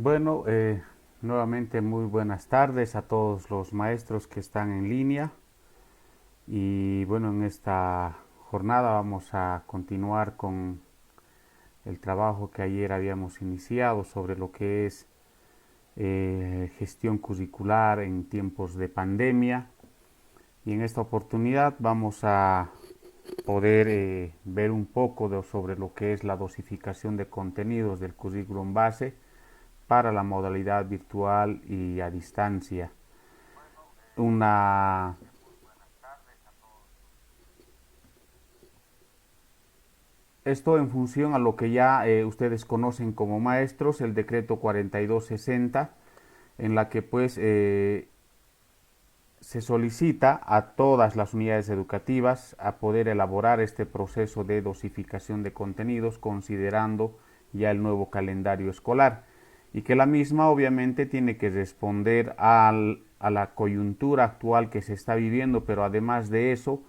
Bueno, nuevamente muy buenas tardes a todos los maestros que están en línea y bueno, en esta jornada vamos a continuar con el trabajo que ayer habíamos iniciado sobre lo que es gestión curricular en tiempos de pandemia, y en esta oportunidad vamos a poder ver un poco sobre lo que es la dosificación de contenidos del currículum base para la modalidad virtual y a distancia. Una, Esto en función a lo que ya ustedes conocen como maestros, el decreto 4260, en la que pues se solicita a todas las unidades educativas a poder elaborar este proceso de dosificación de contenidos considerando ya el nuevo calendario escolar, y que la misma obviamente tiene que responder a la coyuntura actual que se está viviendo, pero además de eso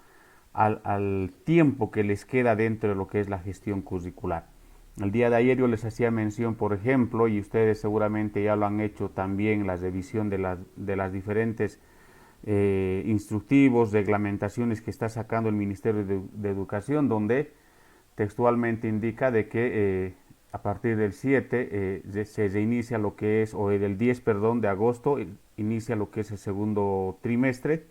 al tiempo que les queda dentro de lo que es la gestión curricular. El día de ayer yo les hacía mención, por ejemplo, y ustedes seguramente ya lo han hecho también, la revisión de las diferentes instructivos, reglamentaciones que está sacando el Ministerio de Educación, donde textualmente indica de que a partir del 7 se reinicia lo que es, o del 10, perdón, de agosto, inicia lo que es el segundo trimestre,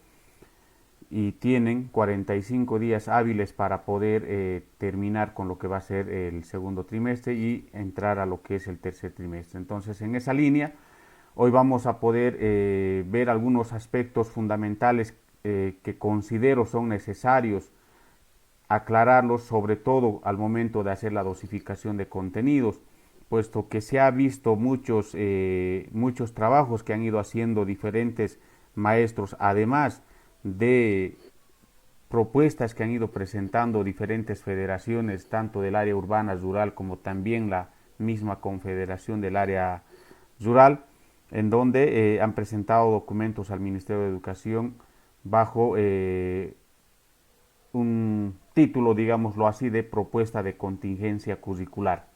y tienen 45 días hábiles para poder terminar con lo que va a ser el segundo trimestre y entrar a lo que es el tercer trimestre. Entonces, en esa línea, hoy vamos a poder ver algunos aspectos fundamentales que considero son necesarios aclararlos, sobre todo al momento de hacer la dosificación de contenidos, puesto que se ha visto muchos trabajos que han ido haciendo diferentes maestros, además de propuestas que han ido presentando diferentes federaciones, tanto del área urbana, rural, como también la misma confederación del área rural, en donde han presentado documentos al Ministerio de Educación bajo un título, digámoslo así, de propuesta de contingencia curricular.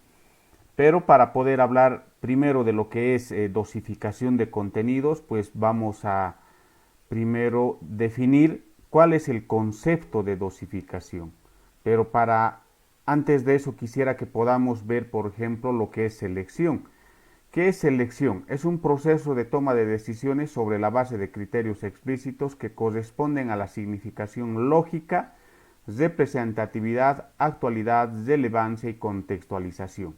Pero para poder hablar primero de lo que es dosificación de contenidos, pues vamos a primero definir cuál es el concepto de dosificación. Pero antes de eso quisiera que podamos ver, por ejemplo, lo que es selección. ¿Qué es selección? Es un proceso de toma de decisiones sobre la base de criterios explícitos que corresponden a la significación lógica, representatividad, actualidad, relevancia y contextualización.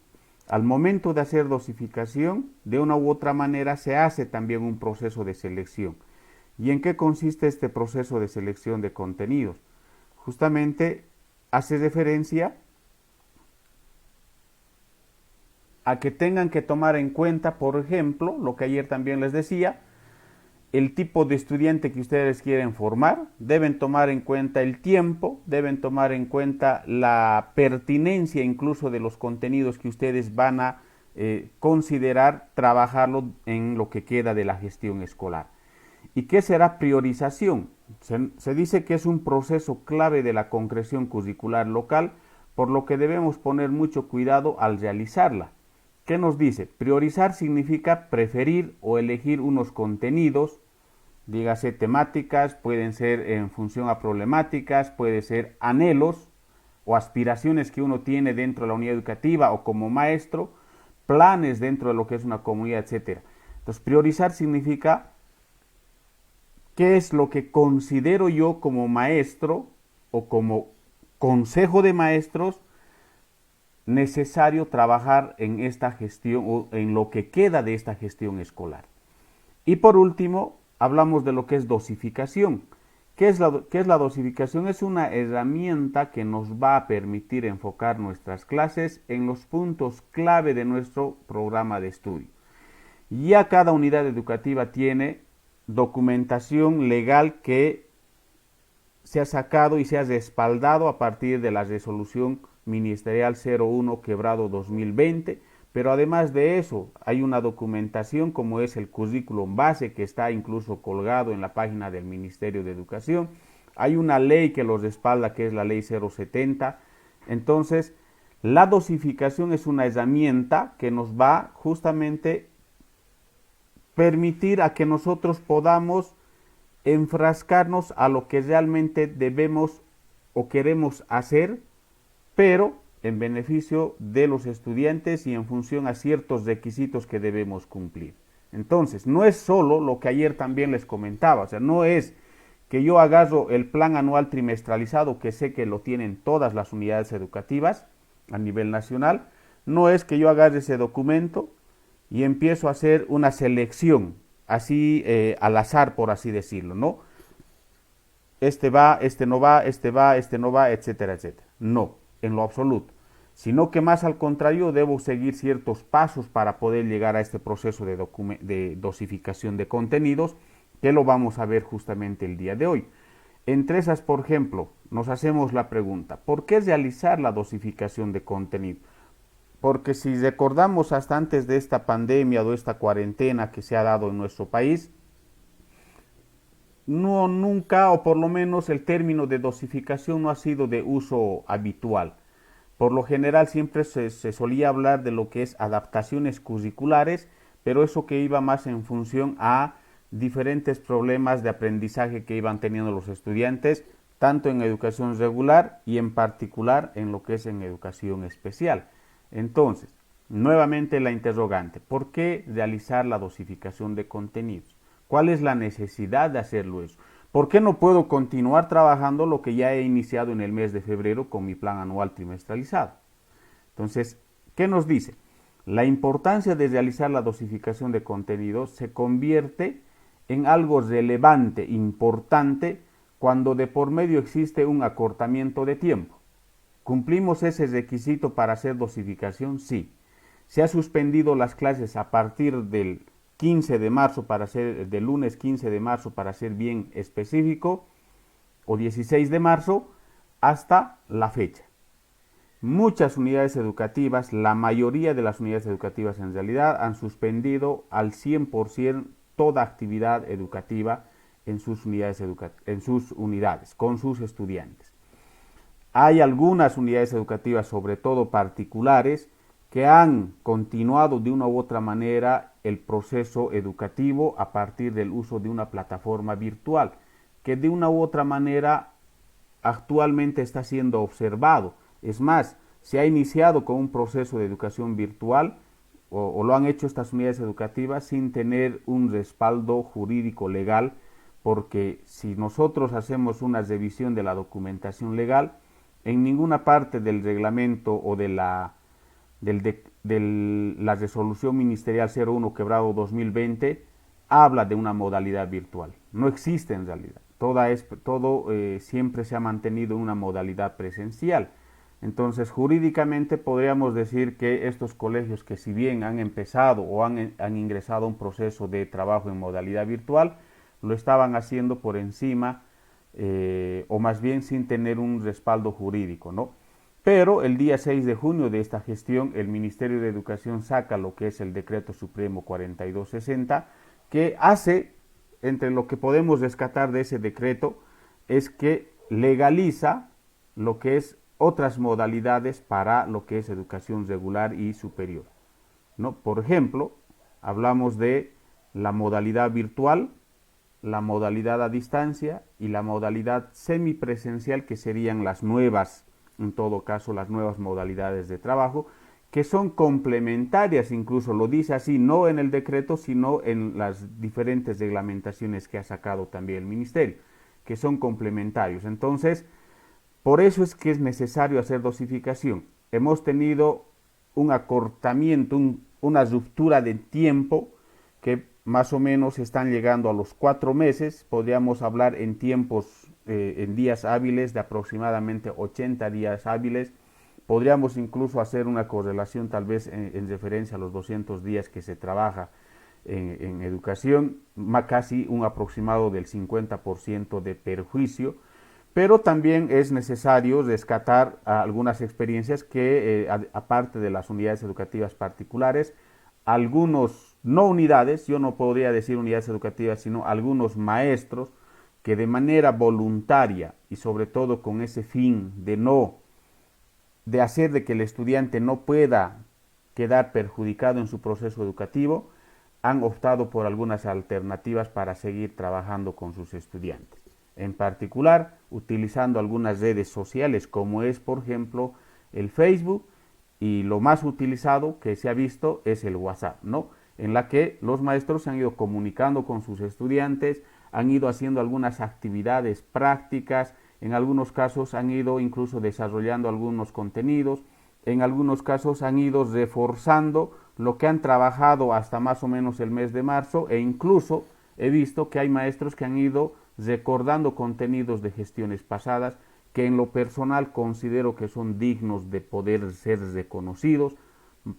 Al momento de hacer dosificación, de una u otra manera se hace también un proceso de selección. ¿Y en qué consiste este proceso de selección de contenidos? Justamente hace referencia a que tengan que tomar en cuenta, por ejemplo, lo que ayer también les decía, el tipo de estudiante que ustedes quieren formar, deben tomar en cuenta el tiempo, deben tomar en cuenta la pertinencia incluso de los contenidos que ustedes van a considerar trabajarlo en lo que queda de la gestión escolar. ¿Y qué será priorización? Se dice que es un proceso clave de la concreción curricular local, por lo que debemos poner mucho cuidado al realizarla. ¿Qué nos dice? Priorizar significa preferir o elegir unos contenidos, dígase temáticas, pueden ser en función a problemáticas, puede ser anhelos o aspiraciones que uno tiene dentro de la unidad educativa o como maestro, planes dentro de lo que es una comunidad, etcétera. Entonces, priorizar significa qué es lo que considero yo como maestro o como consejo de maestros necesario trabajar en esta gestión o en lo que queda de esta gestión escolar. Y por último, hablamos de lo que es dosificación. ¿Qué es la dosificación? Es una herramienta que nos va a permitir enfocar nuestras clases en los puntos clave de nuestro programa de estudio. Ya cada unidad educativa tiene documentación legal que se ha sacado y se ha respaldado a partir de la resolución ministerial 01/2020, pero además de eso hay una documentación como es el currículum base, que está incluso colgado en la página del Ministerio de Educación. Hay una ley que lo respalda, que es la ley 070. Entonces, la dosificación es una herramienta que nos va justamente permitir a que nosotros podamos enfrascarnos a lo que realmente debemos o queremos hacer, pero en beneficio de los estudiantes y en función a ciertos requisitos que debemos cumplir. Entonces, no es solo lo que ayer también les comentaba, o sea, no es que yo agarro el plan anual trimestralizado, que sé que lo tienen todas las unidades educativas a nivel nacional, no es que yo agarre ese documento y empiezo a hacer una selección, así al azar, por así decirlo, ¿no? Este va, este no va, este va, este no va, etcétera, etcétera. No, en lo absoluto. Sino que más al contrario, debo seguir ciertos pasos para poder llegar a este proceso de dosificación de contenidos, que lo vamos a ver justamente el día de hoy. Entre esas, por ejemplo, nos hacemos la pregunta, ¿por qué realizar la dosificación de contenido? Porque si recordamos hasta antes de esta pandemia o de esta cuarentena que se ha dado en nuestro país, no nunca, o por lo menos el término de dosificación no ha sido de uso habitual. Por lo general siempre se solía hablar de lo que es adaptaciones curriculares, pero eso que iba más en función a diferentes problemas de aprendizaje que iban teniendo los estudiantes, tanto en educación regular y en particular en lo que es en educación especial. Entonces, nuevamente la interrogante, ¿por qué realizar la dosificación de contenidos? ¿Cuál es la necesidad de hacerlo eso? ¿Por qué no puedo continuar trabajando lo que ya he iniciado en el mes de febrero con mi plan anual trimestralizado? Entonces, ¿qué nos dice? La importancia de realizar la dosificación de contenidos se convierte en algo relevante, importante, cuando de por medio existe un acortamiento de tiempo. ¿Cumplimos ese requisito para hacer dosificación? Sí. Se ha suspendido las clases a partir del 15 de marzo para ser, del lunes 15 de marzo para ser bien específico, o 16 de marzo, hasta la fecha. Muchas unidades educativas, la mayoría de las unidades educativas en realidad, han suspendido al 100% toda actividad educativa en sus unidades, con sus estudiantes. Hay algunas unidades educativas, sobre todo particulares, que han continuado de una u otra manera el proceso educativo a partir del uso de una plataforma virtual, que de una u otra manera actualmente está siendo observado. Es más, se ha iniciado con un proceso de educación virtual o lo han hecho estas unidades educativas sin tener un respaldo jurídico legal, porque si nosotros hacemos una revisión de la documentación legal, en ninguna parte del reglamento o de la resolución ministerial 01/2020 habla de una modalidad virtual. No existe en realidad. Todo siempre se ha mantenido en una modalidad presencial. Entonces, jurídicamente podríamos decir que estos colegios que si bien han empezado o han ingresado a un proceso de trabajo en modalidad virtual, lo estaban haciendo por encima o más bien sin tener un respaldo jurídico, ¿no? Pero el día 6 de junio de esta gestión, el Ministerio de Educación saca lo que es el Decreto Supremo 4260, que hace, entre lo que podemos rescatar de ese decreto, es que legaliza lo que es otras modalidades para lo que es educación regular y superior, ¿no? Por ejemplo, hablamos de la modalidad virtual, la modalidad a distancia y la modalidad semipresencial, que serían las nuevas, en todo caso, las nuevas modalidades de trabajo, que son complementarias, incluso lo dice así, no en el decreto, sino en las diferentes reglamentaciones que ha sacado también el ministerio, que son complementarios. Entonces, por eso es que es necesario hacer dosificación. Hemos tenido un acortamiento, una ruptura de tiempo que más o menos están llegando a los 4 meses. Podríamos hablar en tiempos, en días hábiles de aproximadamente 80 días hábiles. Podríamos incluso hacer una correlación tal vez en referencia a los 200 días que se trabaja en educación, casi un aproximado del 50% de perjuicio. Pero también es necesario rescatar algunas experiencias que, aparte de las unidades educativas particulares, algunos, no unidades, yo no podría decir unidades educativas, sino algunos maestros que de manera voluntaria y sobre todo con ese fin de hacer de que el estudiante no pueda quedar perjudicado en su proceso educativo, han optado por algunas alternativas para seguir trabajando con sus estudiantes. En particular, utilizando algunas redes sociales como es, por ejemplo, el Facebook, y lo más utilizado que se ha visto es el WhatsApp, ¿no? En la que los maestros se han ido comunicando con sus estudiantes, han ido haciendo algunas actividades prácticas, en algunos casos han ido incluso desarrollando algunos contenidos, en algunos casos han ido reforzando lo que han trabajado hasta más o menos el mes de marzo, e incluso he visto que hay maestros que han ido recordando contenidos de gestiones pasadas que en lo personal considero que son dignos de poder ser reconocidos,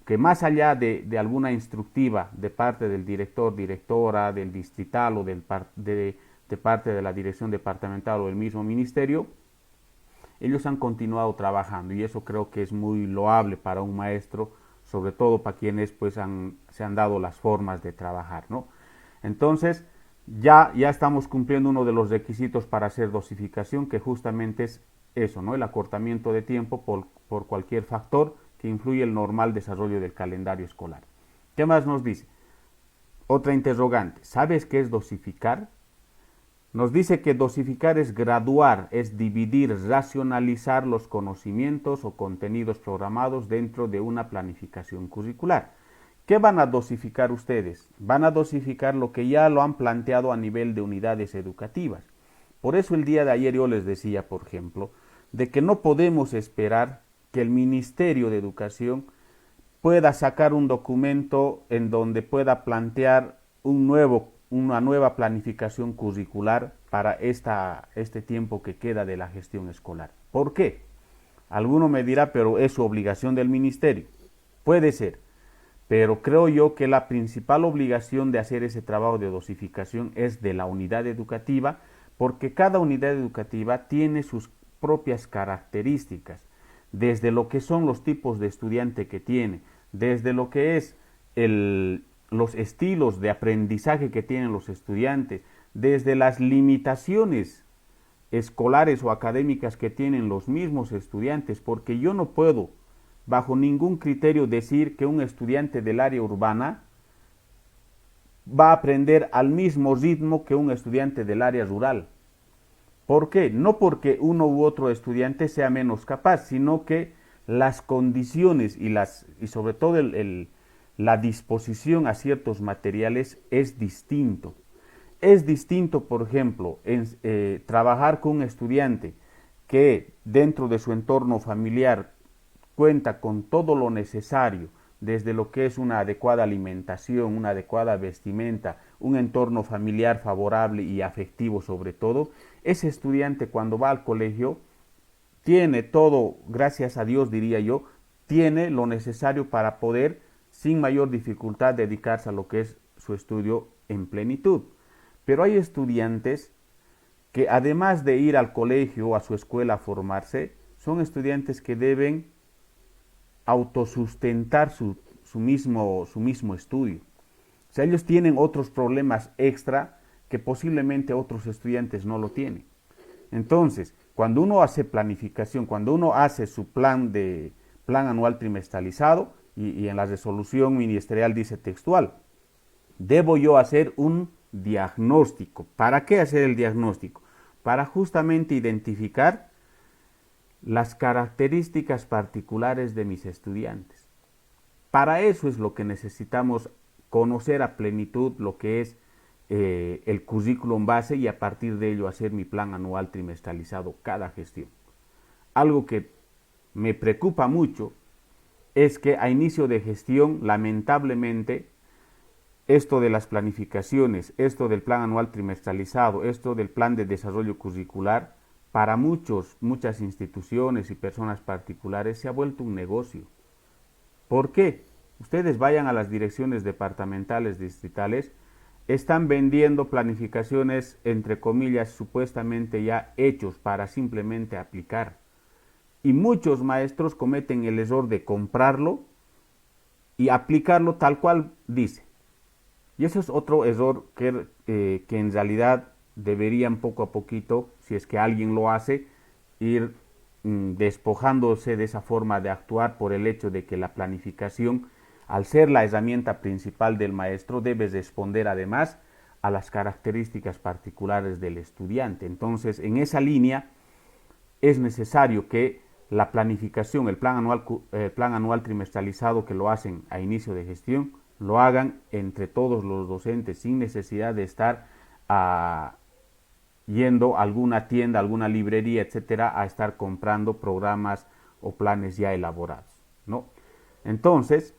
que más allá de alguna instructiva de parte del director, directora, del distrital o de parte de la dirección departamental o del mismo ministerio, ellos han continuado trabajando, y eso creo que es muy loable para un maestro, sobre todo para quienes pues se han dado las formas de trabajar, ¿no? Entonces, ya estamos cumpliendo uno de los requisitos para hacer dosificación, que justamente es eso, ¿no? El acortamiento de tiempo por cualquier factor que influye el normal desarrollo del calendario escolar. ¿Qué más nos dice? Otra interrogante. ¿Sabes qué es dosificar? Nos dice que dosificar es graduar, es dividir, racionalizar los conocimientos o contenidos programados dentro de una planificación curricular. ¿Qué van a dosificar ustedes? Van a dosificar lo que ya lo han planteado a nivel de unidades educativas. Por eso el día de ayer yo les decía, por ejemplo, de que no podemos esperar que el Ministerio de Educación pueda sacar un documento en donde pueda plantear una nueva planificación curricular para este tiempo que queda de la gestión escolar. ¿Por qué? Alguno me dirá, pero es su obligación del ministerio. Puede ser, pero creo yo que la principal obligación de hacer ese trabajo de dosificación es de la unidad educativa, porque cada unidad educativa tiene sus propias características, desde lo que son los tipos de estudiante que tiene, desde lo que es los estilos de aprendizaje que tienen los estudiantes, desde las limitaciones escolares o académicas que tienen los mismos estudiantes, porque yo no puedo bajo ningún criterio decir que un estudiante del área urbana va a aprender al mismo ritmo que un estudiante del área rural. ¿Por qué? No porque uno u otro estudiante sea menos capaz, sino que las condiciones y sobre todo la disposición a ciertos materiales es distinto. Es distinto, por ejemplo, trabajar con un estudiante que dentro de su entorno familiar cuenta con todo lo necesario, desde lo que es una adecuada alimentación, una adecuada vestimenta, un entorno familiar favorable y afectivo sobre todo. Ese estudiante cuando va al colegio tiene todo, gracias a Dios diría yo, tiene lo necesario para poder sin mayor dificultad dedicarse a lo que es su estudio en plenitud. Pero hay estudiantes que además de ir al colegio o a su escuela a formarse, son estudiantes que deben autosustentar su mismo estudio. O sea, ellos tienen otros problemas extra que posiblemente otros estudiantes no lo tienen. Entonces, cuando uno hace planificación, cuando uno hace su plan anual trimestralizado, y en la resolución ministerial dice textual, debo yo hacer un diagnóstico. ¿Para qué hacer el diagnóstico? Para justamente identificar las características particulares de mis estudiantes. Para eso es lo que necesitamos conocer a plenitud lo que es el currículum base, y a partir de ello hacer mi plan anual trimestralizado cada gestión. Algo que me preocupa mucho es que a inicio de gestión, lamentablemente, esto de las planificaciones, esto del plan anual trimestralizado, esto del plan de desarrollo curricular, para muchas instituciones y personas particulares se ha vuelto un negocio. ¿Por qué? Ustedes vayan a las direcciones departamentales, distritales, están vendiendo planificaciones, entre comillas, supuestamente ya hechos para simplemente aplicar. Y muchos maestros cometen el error de comprarlo y aplicarlo tal cual dice. Y eso es otro error que en realidad deberían poco a poquito, si es que alguien lo hace, ir despojándose de esa forma de actuar, por el hecho de que la planificación al ser la herramienta principal del maestro, debe responder además a las características particulares del estudiante. Entonces, en esa línea es necesario que la planificación, el plan anual trimestralizado que lo hacen a inicio de gestión, lo hagan entre todos los docentes sin necesidad de estar yendo a alguna tienda, alguna librería, etcétera, a estar comprando programas o planes ya elaborados, ¿no? Entonces,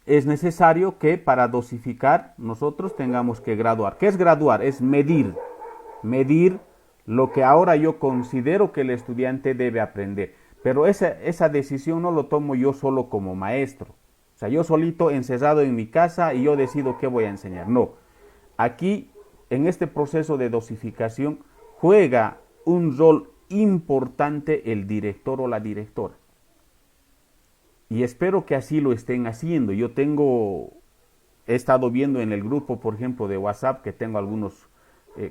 es necesario que para dosificar nosotros tengamos que graduar. ¿Qué es graduar? Es medir lo que ahora yo considero que el estudiante debe aprender. Pero esa decisión no lo tomo yo solo como maestro. O sea, yo solito encerrado en mi casa y yo decido qué voy a enseñar. No. Aquí, en este proceso de dosificación, juega un rol importante el director o la directora. Y espero que así lo estén haciendo. He estado viendo en el grupo, por ejemplo, de WhatsApp, que tengo algunos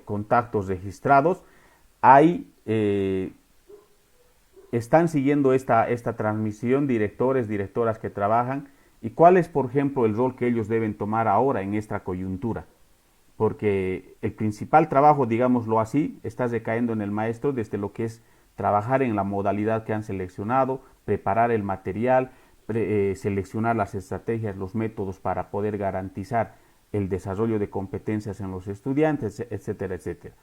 contactos registrados. Ahí están siguiendo esta transmisión directores, directoras que trabajan. ¿Y cuál es, por ejemplo, el rol que ellos deben tomar ahora en esta coyuntura? Porque el principal trabajo, digámoslo así, está recayendo en el maestro desde lo que es trabajar en la modalidad que han seleccionado, preparar el material, seleccionar las estrategias, los métodos para poder garantizar el desarrollo de competencias en los estudiantes, etcétera, etcétera.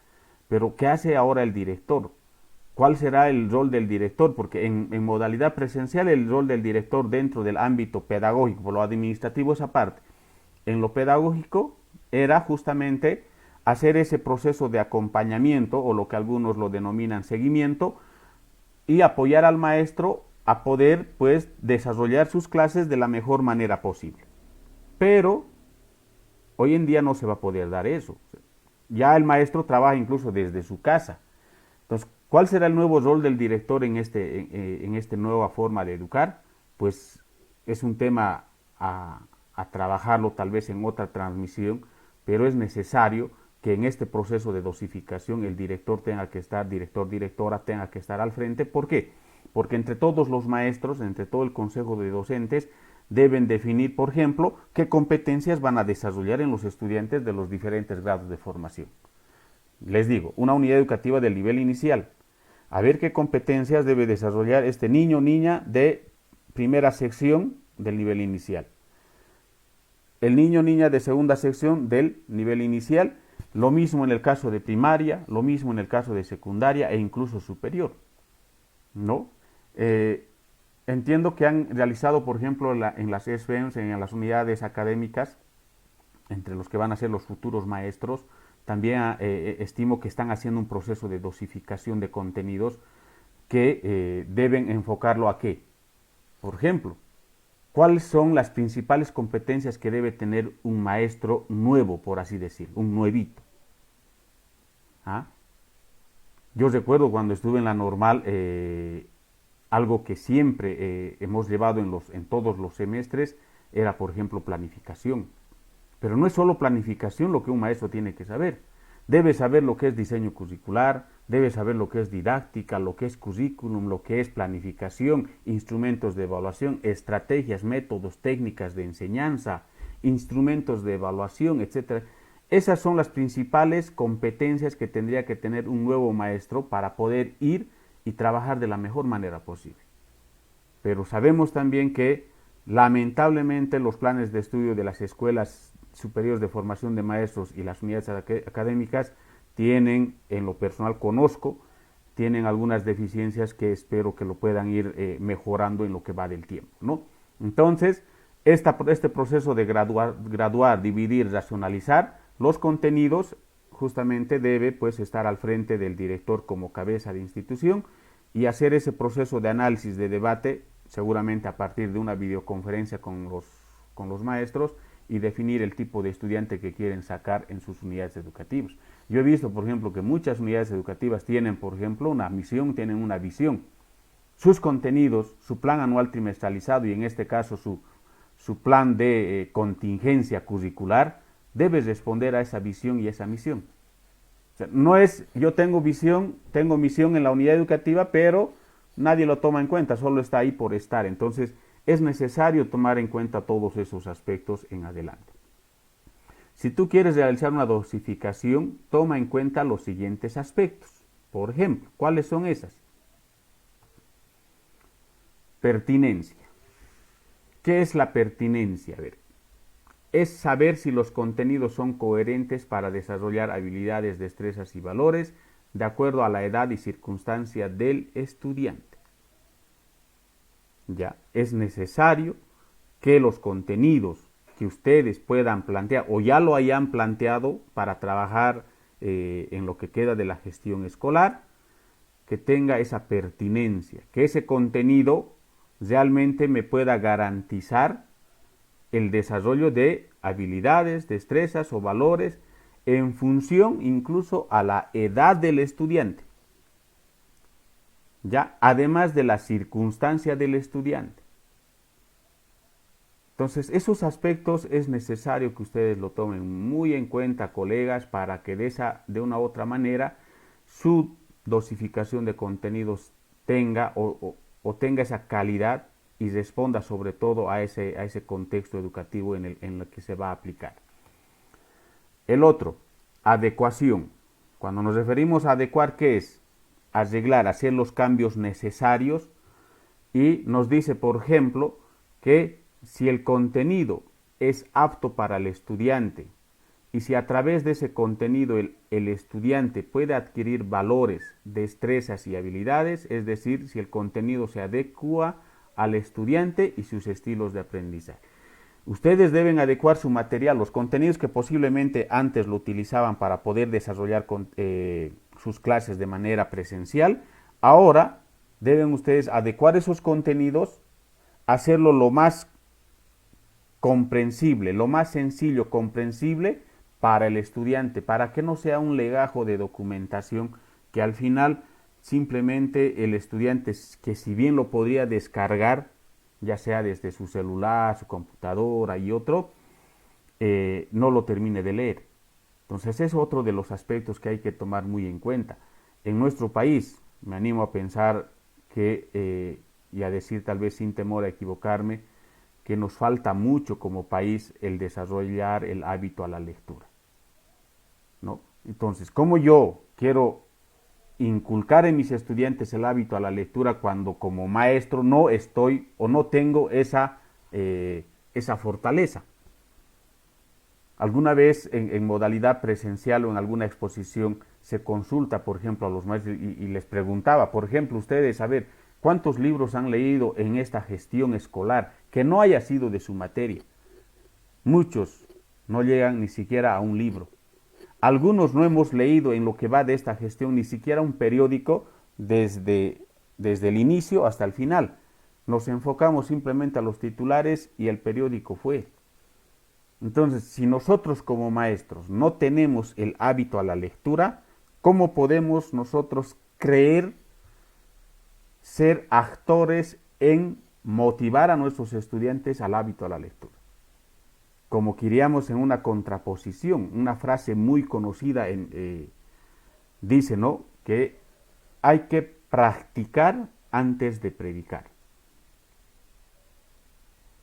Pero ¿qué hace ahora el director? ¿Cuál será el rol del director? Porque en modalidad presencial el rol del director dentro del ámbito pedagógico, por lo administrativo es aparte. En lo pedagógico era justamente hacer ese proceso de acompañamiento, o lo que algunos lo denominan seguimiento, y apoyar al maestro a poder pues desarrollar sus clases de la mejor manera posible. Pero hoy en día no se va a poder dar eso. Ya el maestro trabaja incluso desde su casa. Entonces, ¿cuál será el nuevo rol del director en esta nueva forma de educar? Pues es un tema a trabajarlo tal vez en otra transmisión, pero es necesario que en este proceso de dosificación el director tenga que estar, director, directora tenga que estar al frente. ¿Por qué? Porque entre todos los maestros, entre todo el consejo de docentes, deben definir, por ejemplo, qué competencias van a desarrollar en los estudiantes de los diferentes grados de formación. Les digo, una unidad educativa del nivel inicial. A ver qué competencias debe desarrollar este niño o niña de primera sección del nivel inicial. El niño o niña de segunda sección del nivel inicial. Lo mismo en el caso de primaria, lo mismo en el caso de secundaria e incluso superior, ¿no? Entiendo que han realizado, por ejemplo, en las SFEMs, en las unidades académicas, entre los que van a ser los futuros maestros, también estimo que están haciendo un proceso de dosificación de contenidos que deben enfocarlo a qué. Por ejemplo, ¿cuáles son las principales competencias que debe tener un maestro nuevo, por así decirlo, un nuevito? ¿Ah? Yo recuerdo cuando estuve en la normal, algo que siempre hemos llevado en todos los semestres era, por ejemplo, planificación. Pero no es solo planificación lo que un maestro tiene que saber. Debe saber lo que es diseño curricular, debe saber lo que es didáctica, lo que es currículum, lo que es planificación, instrumentos de evaluación, estrategias, métodos, técnicas de enseñanza, instrumentos de evaluación, etc. Esas son las principales competencias que tendría que tener un nuevo maestro para poder ir y trabajar de la mejor manera posible. Pero sabemos también que lamentablemente los planes de estudio de las escuelas superiores de formación de maestros y las unidades académicas tienen, en lo personal conozco, tienen algunas deficiencias que espero que lo puedan ir mejorando en lo que va del tiempo, ¿no? Entonces, este proceso de graduar, dividir, racionalizar los contenidos justamente debe pues estar al frente del director como cabeza de institución y hacer ese proceso de análisis, de debate, seguramente a partir de una videoconferencia con los maestros, y definir el tipo de estudiante que quieren sacar en sus unidades educativas. Yo he visto, por ejemplo, que muchas unidades educativas tienen, por ejemplo, una misión, tienen una visión. Sus contenidos, su plan anual trimestralizado y en este caso su plan de contingencia curricular debe responder a esa visión y esa misión. O sea, no es yo tengo visión, tengo misión en la unidad educativa, pero nadie lo toma en cuenta, solo está ahí por estar. Entonces, es necesario tomar en cuenta todos esos aspectos en adelante. Si tú quieres realizar una dosificación, toma en cuenta los siguientes aspectos. Por ejemplo, ¿cuáles son esas? Pertinencia. ¿Qué es la pertinencia? A ver, es saber si los contenidos son coherentes para desarrollar habilidades, destrezas y valores de acuerdo a la edad y circunstancia del estudiante. Ya, es necesario que los contenidos que ustedes puedan plantear o ya lo hayan planteado para trabajar en lo que queda de la gestión escolar, que tenga esa pertinencia, que ese contenido realmente me pueda garantizar el desarrollo de habilidades, destrezas o valores en función incluso a la edad del estudiante, ya además de la circunstancia del estudiante. Entonces, esos aspectos es necesario que ustedes lo tomen muy en cuenta, colegas, para que de una u otra manera su dosificación de contenidos tenga o tenga esa calidad y responda sobre todo a ese contexto educativo en el que se va a aplicar. El otro, adecuación. Cuando nos referimos a adecuar, ¿qué es? Arreglar, hacer los cambios necesarios, y nos dice, por ejemplo, que si el contenido es apto para el estudiante y si a través de ese contenido el estudiante puede adquirir valores, destrezas y habilidades, es decir, si el contenido se adecua al estudiante y sus estilos de aprendizaje. Ustedes deben adecuar su material, los contenidos que posiblemente antes lo utilizaban para poder desarrollar sus clases de manera presencial. Ahora deben ustedes adecuar esos contenidos, hacerlo lo más comprensible, lo más sencillo, comprensible para el estudiante, para que no sea un legajo de documentación que al final simplemente el estudiante, que si bien lo podría descargar, ya sea desde su celular, su computadora y otro, no lo termine de leer. Entonces es otro de los aspectos que hay que tomar muy en cuenta. En nuestro país, me animo a pensar que, y a decir tal vez sin temor a equivocarme, que nos falta mucho como país el desarrollar el hábito a la lectura, ¿no? Entonces, ¿cómo yo quiero inculcar en mis estudiantes el hábito a la lectura cuando como maestro no estoy o no tengo esa fortaleza? Alguna vez en modalidad presencial o en alguna exposición se consulta, por ejemplo, a los maestros y les preguntaba, por ejemplo, ustedes, a ver, ¿cuántos libros han leído en esta gestión escolar que no haya sido de su materia? Muchos no llegan ni siquiera a un libro. Algunos no hemos leído en lo que va de esta gestión ni siquiera un periódico desde el inicio hasta el final. Nos enfocamos simplemente a los titulares y el periódico fue. Entonces, si nosotros como maestros no tenemos el hábito a la lectura, ¿cómo podemos nosotros creer ser actores en motivar a nuestros estudiantes al hábito a la lectura? Como queríamos en una contraposición, una frase muy conocida dice, ¿no?, que hay que practicar antes de predicar.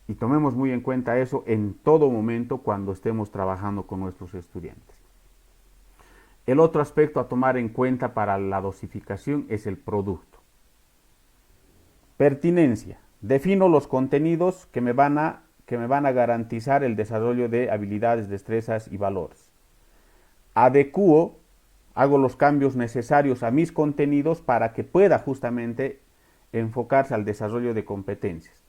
Y tomemos muy en cuenta eso en todo momento cuando estemos trabajando con nuestros estudiantes. El otro aspecto a tomar en cuenta para la dosificación es el producto. Pertinencia. Defino los contenidos que me van a garantizar el desarrollo de habilidades, destrezas y valores. Adecuo, hago los cambios necesarios a mis contenidos para que pueda justamente enfocarse al desarrollo de competencias.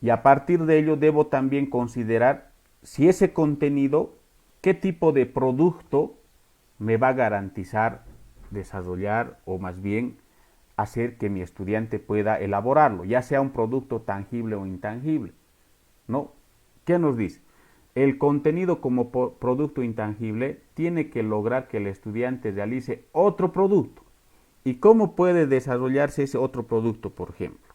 Y a partir de ello debo también considerar si ese contenido, qué tipo de producto me va a garantizar desarrollar o más bien hacer que mi estudiante pueda elaborarlo, ya sea un producto tangible o intangible, ¿no? ¿Qué nos dice? El contenido como producto intangible tiene que lograr que el estudiante realice otro producto. ¿Y cómo puede desarrollarse ese otro producto, por ejemplo?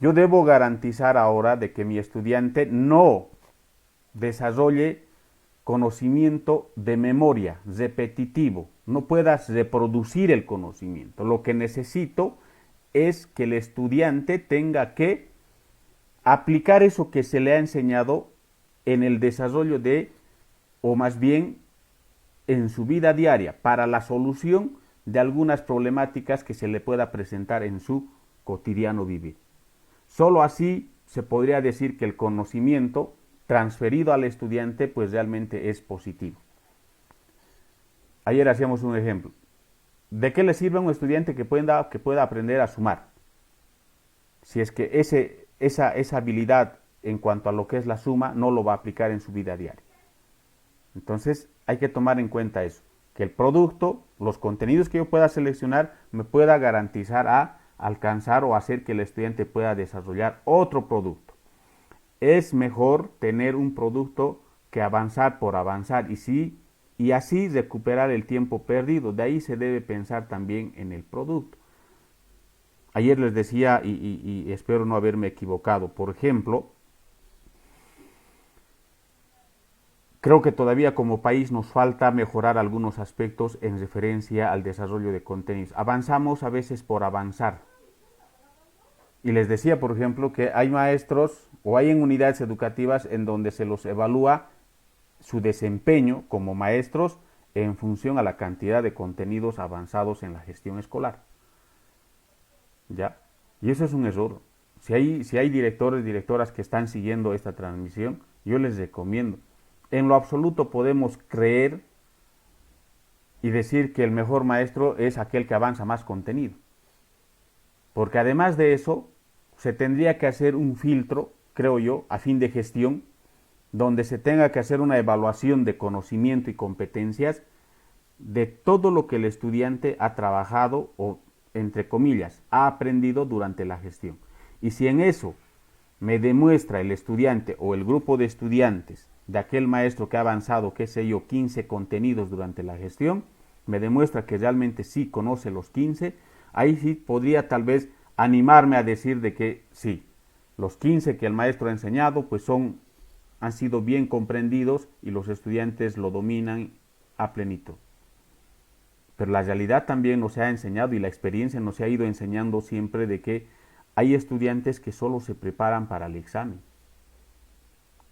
Yo debo garantizar ahora de que mi estudiante no desarrolle conocimiento de memoria, repetitivo, no puedas reproducir el conocimiento. Lo que necesito es que el estudiante tenga que aplicar eso que se le ha enseñado en el desarrollo de, o más bien en su vida diaria, para la solución de algunas problemáticas que se le pueda presentar en su cotidiano vivir. Solo así se podría decir que el conocimiento transferido al estudiante pues realmente es positivo. Ayer hacíamos un ejemplo. ¿De qué le sirve a un estudiante que pueda aprender a sumar? Si es que esa habilidad en cuanto a lo que es la suma no lo va a aplicar en su vida diaria. Entonces hay que tomar en cuenta eso, que el producto, los contenidos que yo pueda seleccionar, me pueda garantizar a alcanzar o hacer que el estudiante pueda desarrollar otro producto. Es mejor tener un producto que avanzar por avanzar y así recuperar el tiempo perdido. De ahí se debe pensar también en el producto. Ayer les decía, y espero no haberme equivocado, por ejemplo, creo que todavía como país nos falta mejorar algunos aspectos en referencia al desarrollo de contenidos. Avanzamos a veces por avanzar. Y les decía, por ejemplo, que hay maestros o hay en unidades educativas en donde se los evalúa su desempeño como maestros en función a la cantidad de contenidos avanzados en la gestión escolar. ¿Ya? Y eso es un error. Si hay directores, directoras que están siguiendo esta transmisión, yo les recomiendo. En lo absoluto podemos creer y decir que el mejor maestro es aquel que avanza más contenido. Porque además de eso, se tendría que hacer un filtro, creo yo, a fin de gestión, donde se tenga que hacer una evaluación de conocimiento y competencias de todo lo que el estudiante ha trabajado o, entre comillas, ha aprendido durante la gestión. Y si en eso me demuestra el estudiante o el grupo de estudiantes de aquel maestro que ha avanzado, qué sé yo, 15 contenidos durante la gestión, me demuestra que realmente sí conoce los 15, ahí sí podría tal vez animarme a decir de que sí, los 15 que el maestro ha enseñado pues han sido bien comprendidos y los estudiantes lo dominan a plenitud. Pero la realidad también nos ha enseñado y la experiencia nos ha ido enseñando siempre de que hay estudiantes que solo se preparan para el examen.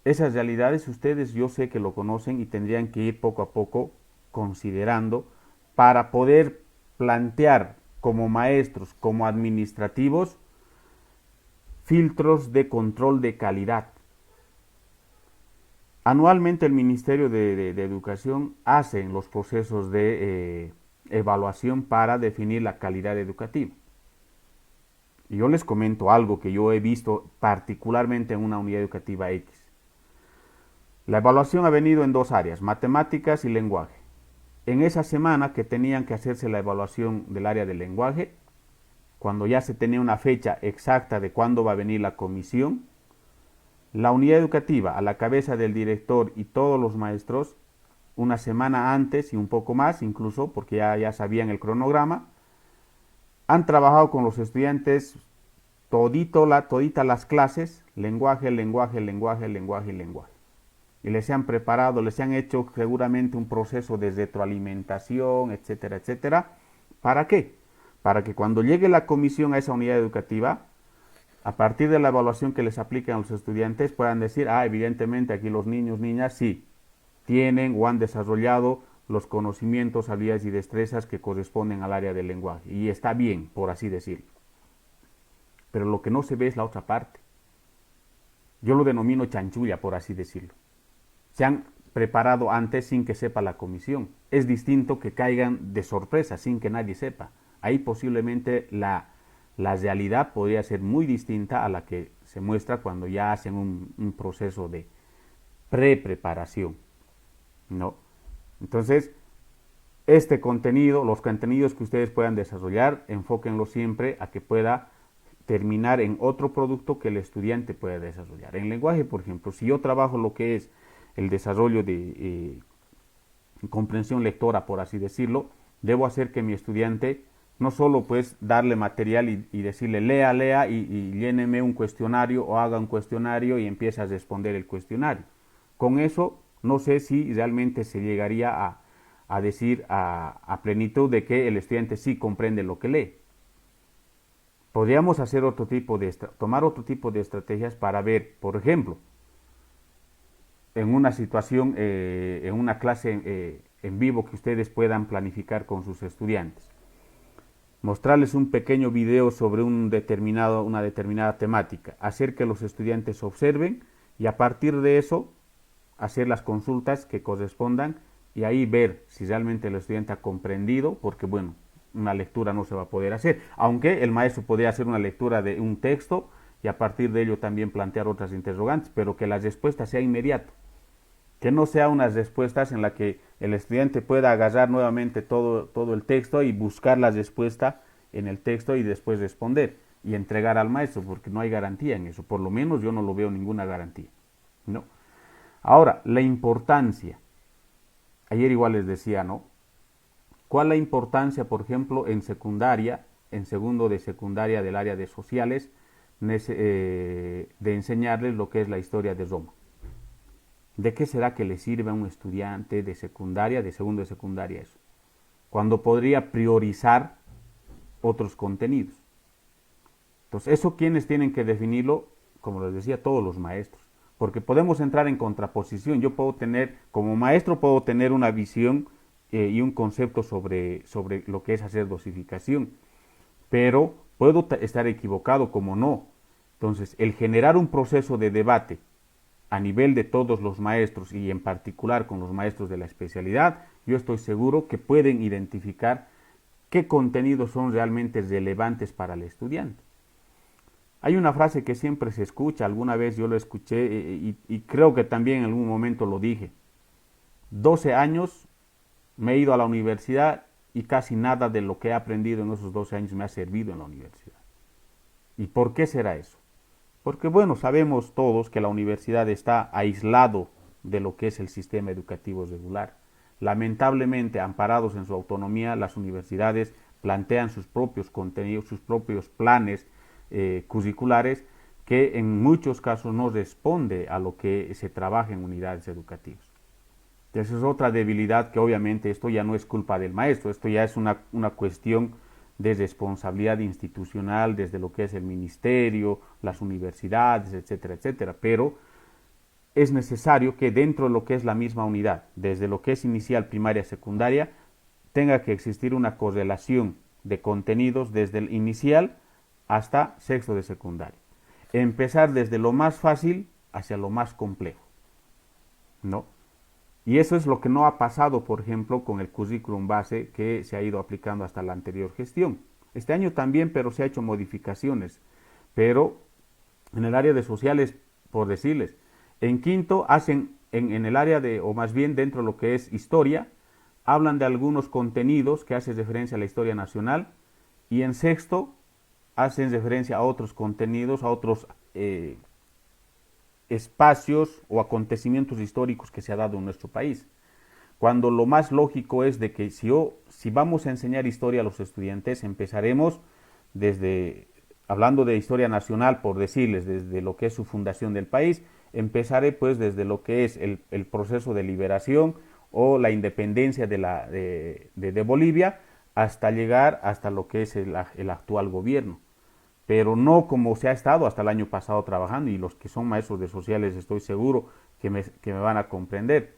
Esas realidades ustedes yo sé que lo conocen y tendrían que ir poco a poco considerando para poder plantear como maestros, como administrativos, filtros de control de calidad. Anualmente el Ministerio de Educación hace los procesos de evaluación para definir la calidad educativa. Y yo les comento algo que yo he visto particularmente en una unidad educativa X. La evaluación ha venido en dos áreas, matemáticas y lenguaje. En esa semana que tenían que hacerse la evaluación del área del lenguaje, cuando ya se tenía una fecha exacta de cuándo va a venir la comisión, la unidad educativa, a la cabeza del director y todos los maestros, una semana antes y un poco más, incluso porque ya sabían el cronograma, han trabajado con los estudiantes todita las clases, lenguaje, lenguaje, lenguaje, lenguaje y lenguaje. Y les han preparado, les han hecho seguramente un proceso de retroalimentación, etcétera, etcétera. ¿Para qué? Para que cuando llegue la comisión a esa unidad educativa, a partir de la evaluación que les apliquen a los estudiantes, puedan decir, evidentemente aquí los niños, niñas, sí, tienen o han desarrollado los conocimientos, habilidades y destrezas que corresponden al área del lenguaje. Y está bien, por así decirlo. Pero lo que no se ve es la otra parte. Yo lo denomino chanchulla, por así decirlo. Se han preparado antes sin que sepa la comisión. Es distinto que caigan de sorpresa, sin que nadie sepa. Ahí posiblemente la realidad podría ser muy distinta a la que se muestra cuando ya hacen un proceso de pre-preparación, ¿no? Entonces, este contenido, los contenidos que ustedes puedan desarrollar, enfóquenlo siempre a que pueda terminar en otro producto que el estudiante pueda desarrollar. En lenguaje, por ejemplo, si yo trabajo lo que es el desarrollo de comprensión lectora, por así decirlo, debo hacer que mi estudiante no solo pues darle material y decirle lea y lléneme un cuestionario o haga un cuestionario y empiece a responder el cuestionario. Con eso no sé si realmente se llegaría a decir a plenitud de que el estudiante sí comprende lo que lee. Podríamos hacer otro tipo de, tomar otro tipo de estrategias para ver, por ejemplo, en una situación, en una clase en vivo que ustedes puedan planificar con sus estudiantes. Mostrarles un pequeño video sobre una determinada temática, hacer que los estudiantes observen y a partir de eso hacer las consultas que correspondan y ahí ver si realmente el estudiante ha comprendido, porque bueno, una lectura no se va a poder hacer, aunque el maestro podría hacer una lectura de un texto y a partir de ello también plantear otras interrogantes, pero que la respuesta sea inmediata, que no sea unas respuestas en la que el estudiante pueda agarrar nuevamente todo el texto y buscar la respuesta en el texto y después responder y entregar al maestro, porque no hay garantía en eso, por lo menos yo no lo veo ninguna garantía, ¿no? Ahora, la importancia, ayer igual les decía, ¿no? ¿Cuál es la importancia, por ejemplo, en secundaria, en segundo de secundaria del área de sociales, de enseñarles lo que es la historia de Roma? ¿De qué será que le sirve a un estudiante de secundaria, de segundo de secundaria eso? Cuando podría priorizar otros contenidos. Entonces, ¿eso quiénes tienen que definirlo? Como les decía, todos los maestros. Porque podemos entrar en contraposición. Yo puedo tener, como maestro, puedo tener una visión y un concepto sobre lo que es hacer dosificación. Pero puedo estar equivocado como no. Entonces, el generar un proceso de debate a nivel de todos los maestros y en particular con los maestros de la especialidad, yo estoy seguro que pueden identificar qué contenidos son realmente relevantes para el estudiante. Hay una frase que siempre se escucha, alguna vez yo lo escuché y creo que también en algún momento lo dije. 12 años me he ido a la universidad y casi nada de lo que he aprendido en esos 12 años me ha servido en la universidad. ¿Y por qué será eso? Porque bueno, sabemos todos que la universidad está aislado de lo que es el sistema educativo regular. Lamentablemente, amparados en su autonomía, las universidades plantean sus propios contenidos, sus propios planes curriculares que en muchos casos no responde a lo que se trabaja en unidades educativas. Esa es otra debilidad que obviamente esto ya no es culpa del maestro, esto ya es una cuestión de responsabilidad institucional desde lo que es el ministerio, las universidades, etcétera, etcétera. Pero es necesario que dentro de lo que es la misma unidad, desde lo que es inicial, primaria, secundaria, tenga que existir una correlación de contenidos desde el inicial hasta sexto de secundaria. Empezar desde lo más fácil hacia lo más complejo, ¿no? Y eso es lo que no ha pasado, por ejemplo, con el currículum base que se ha ido aplicando hasta la anterior gestión. Este año también, pero se ha hecho modificaciones. Pero en el área de sociales, por decirles, en quinto hacen, en el área de, o más bien dentro de lo que es historia, hablan de algunos contenidos que hacen referencia a la historia nacional y en sexto hacen referencia a otros contenidos, a otros espacios o acontecimientos históricos que se ha dado en nuestro país. Cuando lo más lógico es de que si vamos a enseñar historia a los estudiantes, empezaremos desde, hablando de historia nacional, por decirles, desde lo que es su fundación del país, empezaré pues desde lo que es el proceso de liberación o la independencia de Bolivia hasta llegar hasta lo que es el actual gobierno, pero no como se ha estado hasta el año pasado trabajando, y los que son maestros de sociales estoy seguro que me van a comprender.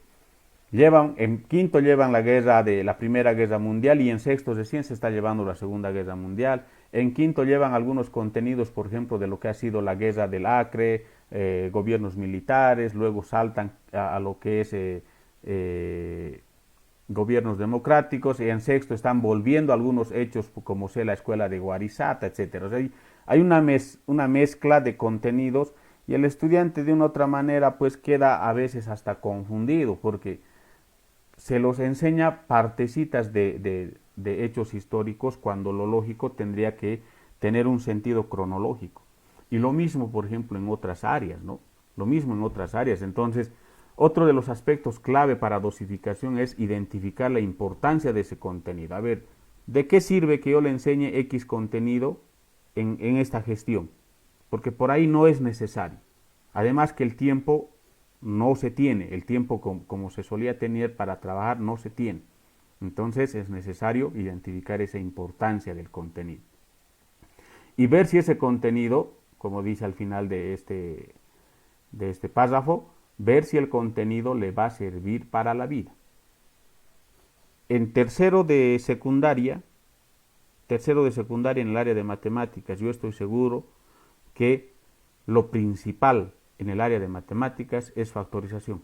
En quinto llevan la Primera Guerra Mundial y en sexto recién se está llevando la Segunda Guerra Mundial. En quinto llevan algunos contenidos, por ejemplo, de lo que ha sido la guerra del Acre, gobiernos militares, luego saltan a lo que es gobiernos democráticos, y en sexto están volviendo algunos hechos como sea la escuela de Guarizata, etcétera. O sea, hay una mezcla de contenidos y el estudiante de una otra manera pues queda a veces hasta confundido porque se los enseña partecitas de hechos históricos cuando lo lógico tendría que tener un sentido cronológico. Y lo mismo, por ejemplo, en otras áreas, ¿no? Lo mismo en otras áreas. Entonces, otro de los aspectos clave para dosificación es identificar la importancia de ese contenido. A ver, ¿de qué sirve que yo le enseñe X contenido en esta gestión? Porque por ahí no es necesario. Además que el tiempo no se tiene, el tiempo como se solía tener para trabajar no se tiene. Entonces es necesario identificar esa importancia del contenido. y ver si ese contenido, como dice al final de este párrafo, ver si el contenido le va a servir para la vida. En tercero de secundaria en el área de matemáticas, yo estoy seguro que lo principal en el área de matemáticas es factorización.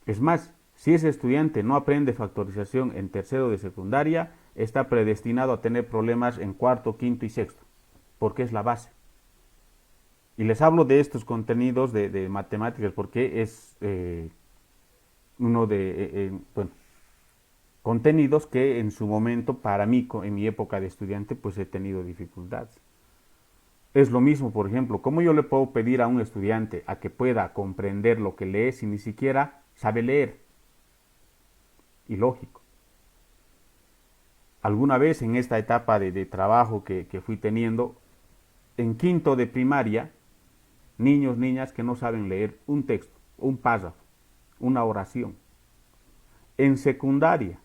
Es más, si ese estudiante no aprende factorización en tercero de secundaria, está predestinado a tener problemas en cuarto, quinto y sexto, porque es la base. Y les hablo de estos contenidos de matemáticas porque es uno de, bueno, contenidos que en su momento, para mí, en mi época de estudiante, pues he tenido dificultades. Es lo mismo, por ejemplo, ¿cómo yo le puedo pedir a un estudiante a que pueda comprender lo que lee si ni siquiera sabe leer? Ilógico. Alguna vez en esta etapa de trabajo que fui teniendo, en quinto de primaria, niños, niñas que no saben leer un texto, un párrafo, una oración. En secundaria,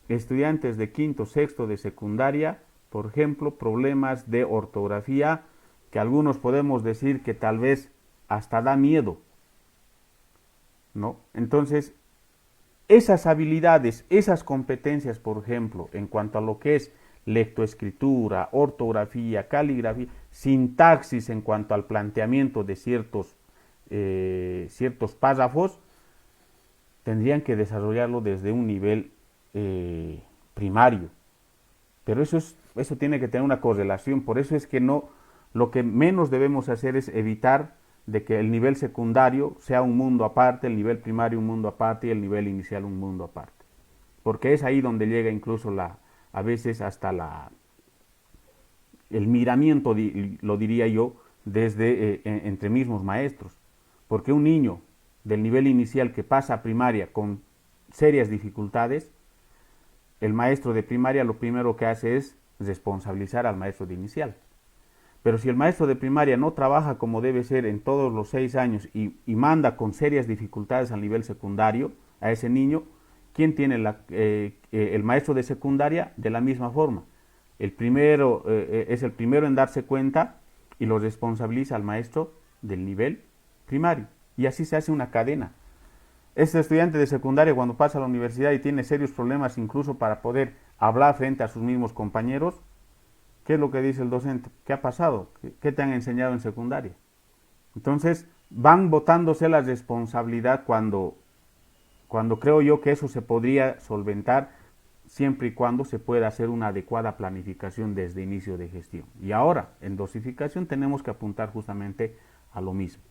estudiantes de quinto, sexto de secundaria, por ejemplo, problemas de ortografía que algunos podemos decir que tal vez hasta da miedo, ¿no? Entonces, esas habilidades, esas competencias, por ejemplo, en cuanto a lo que es lectoescritura, ortografía, caligrafía, sintaxis en cuanto al planteamiento de ciertos párrafos, tendrían que desarrollarlo desde un nivel primario. Pero eso tiene que tener una correlación, por eso es que no, lo que menos debemos hacer es evitar de que el nivel secundario sea un mundo aparte, el nivel primario un mundo aparte y el nivel inicial un mundo aparte. Porque es ahí donde llega incluso a veces hasta el miramiento, lo diría yo, desde entre mismos maestros. Porque un niño del nivel inicial que pasa a primaria con serias dificultades, el maestro de primaria lo primero que hace es responsabilizar al maestro de inicial. Pero si el maestro de primaria no trabaja como debe ser en todos los 6 años y manda con serias dificultades al nivel secundario a ese niño, ¿quién tiene el maestro de secundaria? De la misma forma. El primero es el primero en darse cuenta y lo responsabiliza al maestro del nivel primario. Y así se hace una cadena. Este estudiante de secundaria cuando pasa a la universidad y tiene serios problemas incluso para poder hablar frente a sus mismos compañeros, ¿qué es lo que dice el docente? ¿Qué ha pasado? ¿Qué te han enseñado en secundaria? Entonces van botándose la responsabilidad cuando creo yo que eso se podría solventar siempre y cuando se pueda hacer una adecuada planificación desde inicio de gestión. Y ahora, en dosificación tenemos que apuntar justamente a lo mismo.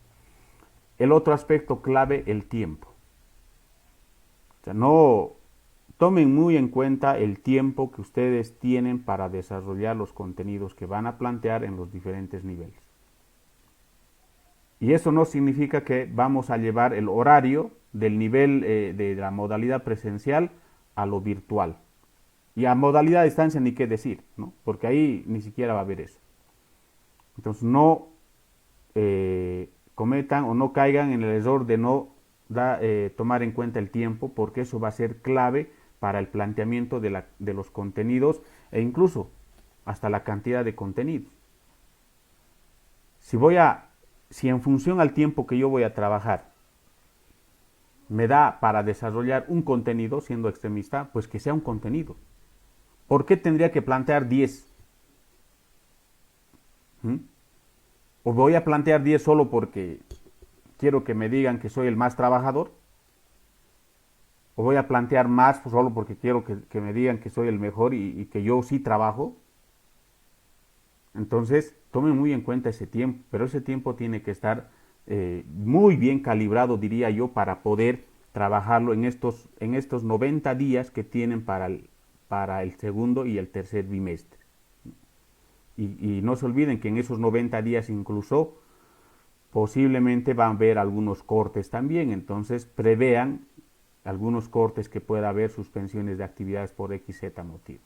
El otro aspecto clave, el tiempo. O sea, no tomen muy en cuenta el tiempo que ustedes tienen para desarrollar los contenidos que van a plantear en los diferentes niveles. Y eso no significa que vamos a llevar el horario del nivel de la modalidad presencial a lo virtual. Y a modalidad a distancia ni qué decir, ¿no? Porque ahí ni siquiera va a haber eso. Entonces no cometan o no caigan en el error de no tomar en cuenta el tiempo, porque eso va a ser clave para el planteamiento de los contenidos e incluso hasta la cantidad de contenidos. Si en función al tiempo que yo voy a trabajar me da para desarrollar un contenido, siendo extremista, pues que sea un contenido. ¿Por qué tendría que plantear 10? ¿O voy a plantear 10 solo porque quiero que me digan que soy el más trabajador? ¿O voy a plantear más solo porque quiero que me digan que soy el mejor y que yo sí trabajo? Entonces, tomen muy en cuenta ese tiempo, pero ese tiempo tiene que estar muy bien calibrado, diría yo, para poder trabajarlo en estos 90 días que tienen para el segundo y el tercer bimestre. Y no se olviden que en esos 90 días incluso posiblemente van a haber algunos cortes también, entonces prevean algunos cortes que pueda haber, suspensiones de actividades por XZ motivo.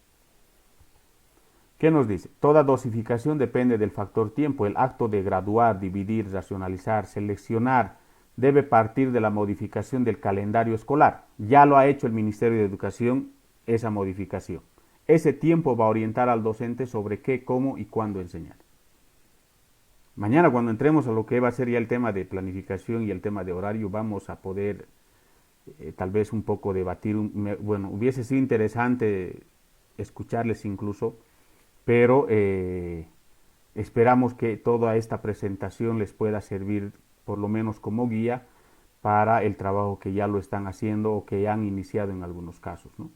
¿Qué nos dice? Toda dosificación depende del factor tiempo. El acto de graduar, dividir, racionalizar, seleccionar debe partir de la modificación del calendario escolar. Ya lo ha hecho el Ministerio de Educación esa modificación. ese tiempo va a orientar al docente sobre qué, cómo y cuándo enseñar. Mañana cuando entremos a lo que va a ser ya el tema de planificación y el tema de horario, vamos a poder tal vez un poco debatir, bueno, hubiese sido interesante escucharles incluso, pero esperamos que toda esta presentación les pueda servir por lo menos como guía para el trabajo que ya lo están haciendo o que ya han iniciado en algunos casos, ¿no?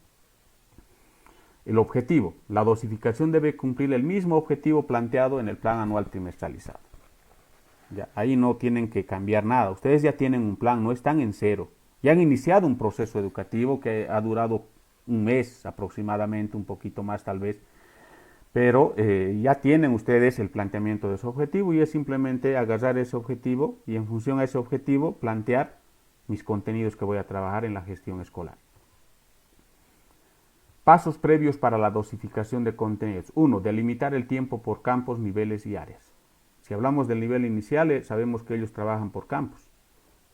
El objetivo. La dosificación debe cumplir el mismo objetivo planteado en el plan anual trimestralizado. Ya, ahí no tienen que cambiar nada. Ustedes ya tienen un plan, no están en cero. Ya han iniciado un proceso educativo que ha durado un mes aproximadamente, un poquito más tal vez, pero ya tienen ustedes el planteamiento de su objetivo y es simplemente agarrar ese objetivo y en función a ese objetivo plantear mis contenidos que voy a trabajar en la gestión escolar. Pasos previos para la dosificación de contenidos. 1. Delimitar el tiempo por campos, niveles y áreas. Si hablamos del nivel inicial, sabemos que ellos trabajan por campos,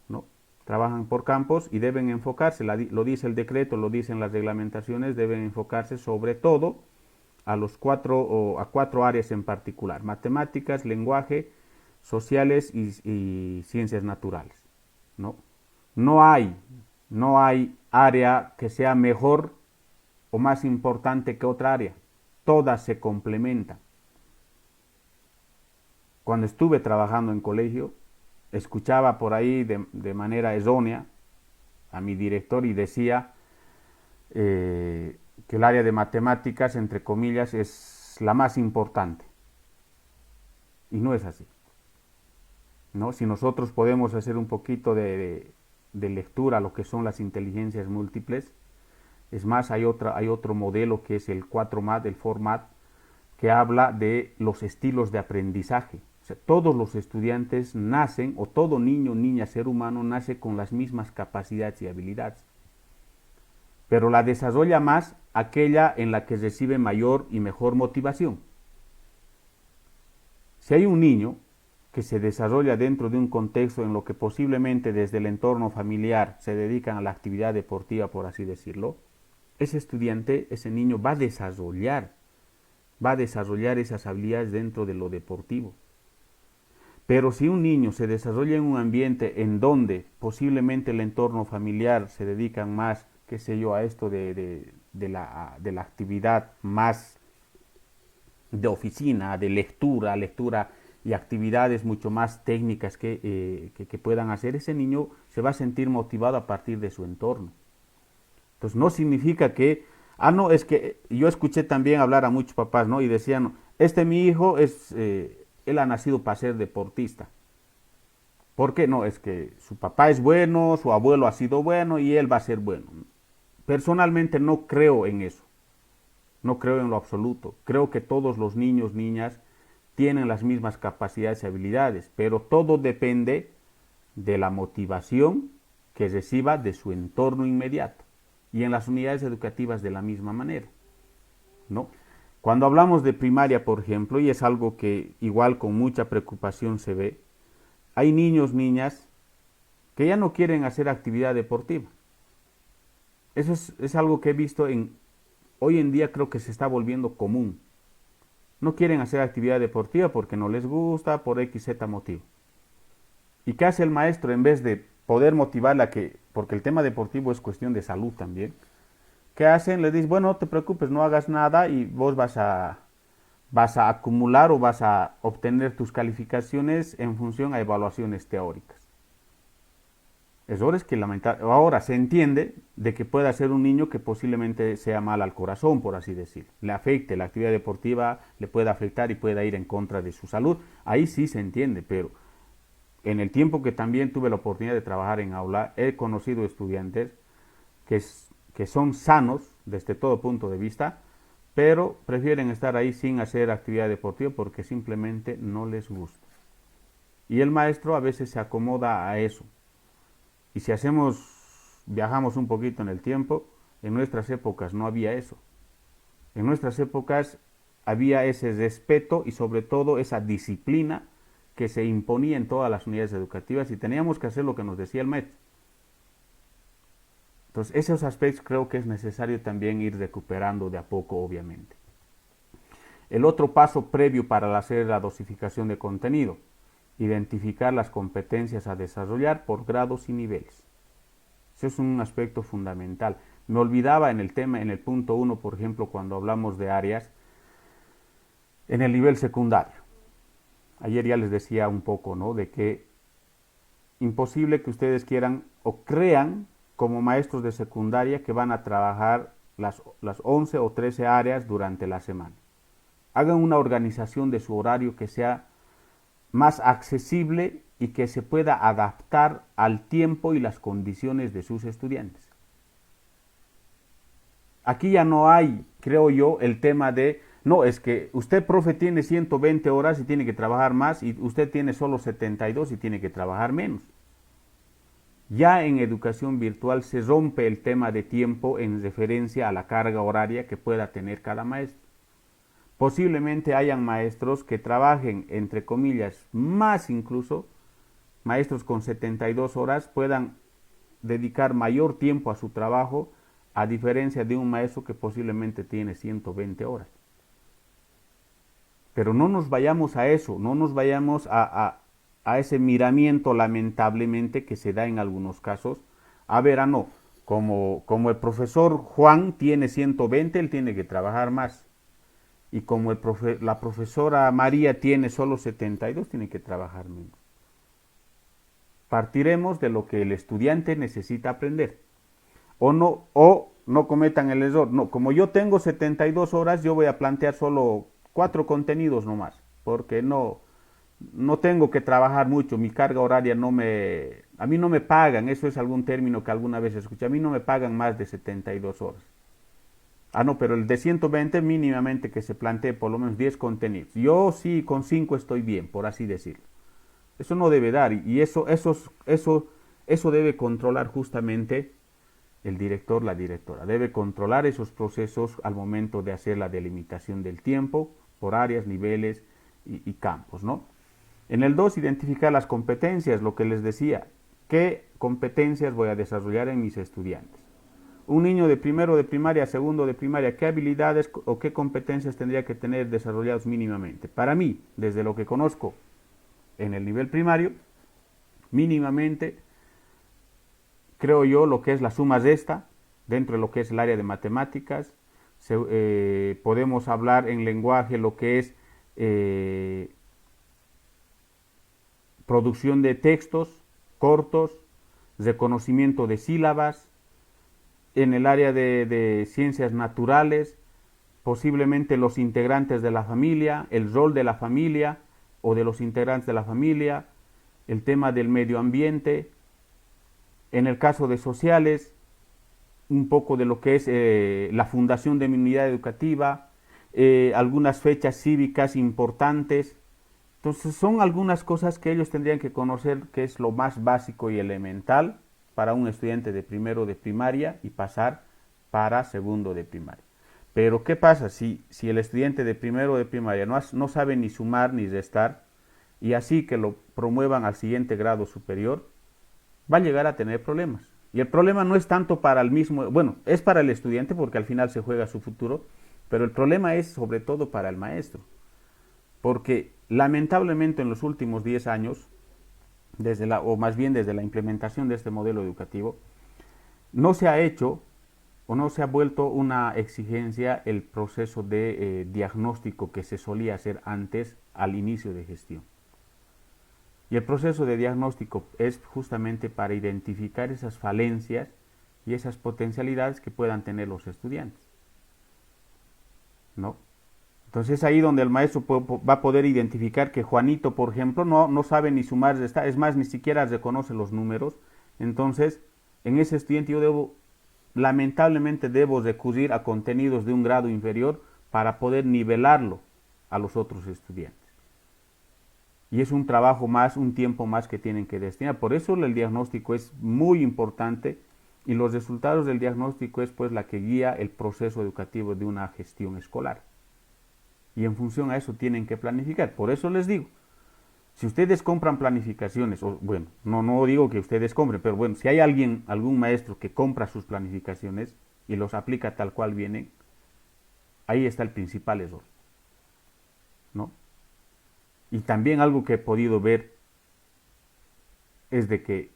¿no? Trabajan por campos y deben enfocarse, lo dice el decreto, lo dicen las reglamentaciones, deben enfocarse sobre todo a cuatro áreas en particular: matemáticas, lenguaje, sociales y ciencias naturales, ¿no? No hay área que sea mejor o más importante que otra área. Todas se complementan. Cuando estuve trabajando en colegio, escuchaba por ahí de manera errónea a mi director y decía que el área de matemáticas, entre comillas, es la más importante. Y no es así, ¿no? Si nosotros podemos hacer un poquito de lectura a lo que son las inteligencias múltiples, es más, hay otro modelo que es el 4MAT, el 4MAT, que habla de los estilos de aprendizaje. O sea, todos los estudiantes nacen, o todo niño, niña, ser humano nace con las mismas capacidades y habilidades. Pero la desarrolla más aquella en la que recibe mayor y mejor motivación. Si hay un niño que se desarrolla dentro de un contexto en lo que posiblemente desde el entorno familiar se dedican a la actividad deportiva, por así decirlo, ese estudiante, ese niño va a desarrollar esas habilidades dentro de lo deportivo. Pero si un niño se desarrolla en un ambiente en donde posiblemente el entorno familiar se dedican más, qué sé yo, a esto de la actividad más de oficina, de lectura y actividades mucho más técnicas que puedan hacer, ese niño se va a sentir motivado a partir de su entorno. Entonces no significa que, no, es que yo escuché también hablar a muchos papás, ¿no? Y decían, mi hijo él ha nacido para ser deportista. ¿Por qué? No, es que su papá es bueno, su abuelo ha sido bueno y él va a ser bueno. Personalmente no creo en eso, no creo en lo absoluto. Creo que todos los niños, niñas, tienen las mismas capacidades y habilidades, pero todo depende de la motivación que reciba de su entorno inmediato. Y en las unidades educativas de la misma manera, ¿no? Cuando hablamos de primaria, por ejemplo, y es algo que igual con mucha preocupación se ve, hay niños, niñas que ya no quieren hacer actividad deportiva. Eso es algo que he visto hoy en día, creo que se está volviendo común. No quieren hacer actividad deportiva porque no les gusta, por X, Z motivo. ¿Y qué hace el maestro? En vez de poder motivarla, porque el tema deportivo es cuestión de salud también, ¿qué hacen? Le dicen, bueno, no te preocupes, no hagas nada y vos vas a acumular o vas a obtener tus calificaciones en función a evaluaciones teóricas. Errores que lamentablemente ahora se entiende de que pueda ser un niño que posiblemente sea mal al corazón, por así decir. Le afecte, la actividad deportiva le pueda afectar y pueda ir en contra de su salud. Ahí sí se entiende, pero en el tiempo que también tuve la oportunidad de trabajar en aula, he conocido estudiantes que son sanos desde todo punto de vista, pero prefieren estar ahí sin hacer actividad deportiva porque simplemente no les gusta. Y el maestro a veces se acomoda a eso. Y si viajamos un poquito en el tiempo, en nuestras épocas no había eso. En nuestras épocas había ese respeto y sobre todo esa disciplina que se imponía en todas las unidades educativas y teníamos que hacer lo que nos decía el maestro. Entonces, esos aspectos creo que es necesario también ir recuperando de a poco, obviamente. El otro paso previo para hacer la dosificación de contenido, identificar las competencias a desarrollar por grados y niveles. Eso es un aspecto fundamental. Me olvidaba en el tema, en el punto 1, por ejemplo, cuando hablamos de áreas, en el nivel secundario. Ayer ya les decía un poco, ¿no? De que imposible que ustedes quieran o crean como maestros de secundaria que van a trabajar las 11 o 13 áreas durante la semana. Hagan una organización de su horario que sea más accesible y que se pueda adaptar al tiempo y las condiciones de sus estudiantes. Aquí ya no hay, creo yo, el tema de, no, es que usted, profe, tiene 120 horas y tiene que trabajar más y usted tiene solo 72 y tiene que trabajar menos. Ya en educación virtual se rompe el tema de tiempo en referencia a la carga horaria que pueda tener cada maestro. Posiblemente hayan maestros que trabajen, entre comillas, más incluso, maestros con 72 horas puedan dedicar mayor tiempo a su trabajo, a diferencia de un maestro que posiblemente tiene 120 horas. Pero no nos vayamos a eso, no nos vayamos a ese miramiento lamentablemente que se da en algunos casos. A ver, no, como el profesor Juan tiene 120, él tiene que trabajar más. Y como la profesora María tiene solo 72, tiene que trabajar menos. Partiremos de lo que el estudiante necesita aprender. O no cometan el error. No, como yo tengo 72 horas, yo voy a plantear solo 4 contenidos nomás, porque no tengo que trabajar mucho, mi carga horaria a mí no me pagan, eso es algún término que alguna vez escuché, a mí no me pagan más de 72 horas. No, pero el de 120 mínimamente que se plantee por lo menos 10 contenidos. Yo sí con 5 estoy bien, por así decirlo. Eso no debe dar y eso debe controlar justamente el director, la directora. Debe controlar esos procesos al momento de hacer la delimitación del tiempo por áreas, niveles y campos, ¿no? En el 2, identificar las competencias, lo que les decía. ¿Qué competencias voy a desarrollar en mis estudiantes? Un niño de primero de primaria, segundo de primaria, ¿qué habilidades o qué competencias tendría que tener desarrollados mínimamente? Para mí, desde lo que conozco en el nivel primario, mínimamente, creo yo, lo que es la suma resta, dentro de lo que es el área de matemáticas, podemos hablar en lenguaje lo que es producción de textos cortos, reconocimiento de sílabas, en el área de ciencias naturales, posiblemente los integrantes de la familia, el rol de la familia o de los integrantes de la familia, el tema del medio ambiente, en el caso de sociales, un poco de lo que es la fundación de mi unidad educativa, algunas fechas cívicas importantes. Entonces son algunas cosas que ellos tendrían que conocer, que es lo más básico y elemental para un estudiante de primero de primaria y pasar para segundo de primaria. Pero ¿qué pasa si el estudiante de primero de primaria no sabe ni sumar ni restar y así que lo promuevan al siguiente grado superior? Va a llegar a tener problemas. Y el problema no es tanto para el mismo, bueno, es para el estudiante porque al final se juega su futuro, pero el problema es sobre todo para el maestro. Porque lamentablemente en los últimos 10 años, o más bien desde la implementación de este modelo educativo, no se ha hecho o no se ha vuelto una exigencia el proceso de diagnóstico que se solía hacer antes al inicio de gestión. Y el proceso de diagnóstico es justamente para identificar esas falencias y esas potencialidades que puedan tener los estudiantes, ¿no? Entonces es ahí donde el maestro va a poder identificar que Juanito, por ejemplo, no sabe ni sumar, es más, ni siquiera reconoce los números. Entonces, en ese estudiante lamentablemente debo recurrir a contenidos de un grado inferior para poder nivelarlo a los otros estudiantes. Y es un trabajo más, un tiempo más que tienen que destinar. Por eso el diagnóstico es muy importante y los resultados del diagnóstico es pues la que guía el proceso educativo de una gestión escolar. Y en función a eso tienen que planificar. Por eso les digo, Si ustedes compran planificaciones, o bueno, no digo que ustedes compren, pero bueno, si hay algún maestro que compra sus planificaciones y los aplica tal cual vienen, ahí está el principal error, ¿no? Y también algo que he podido ver es de que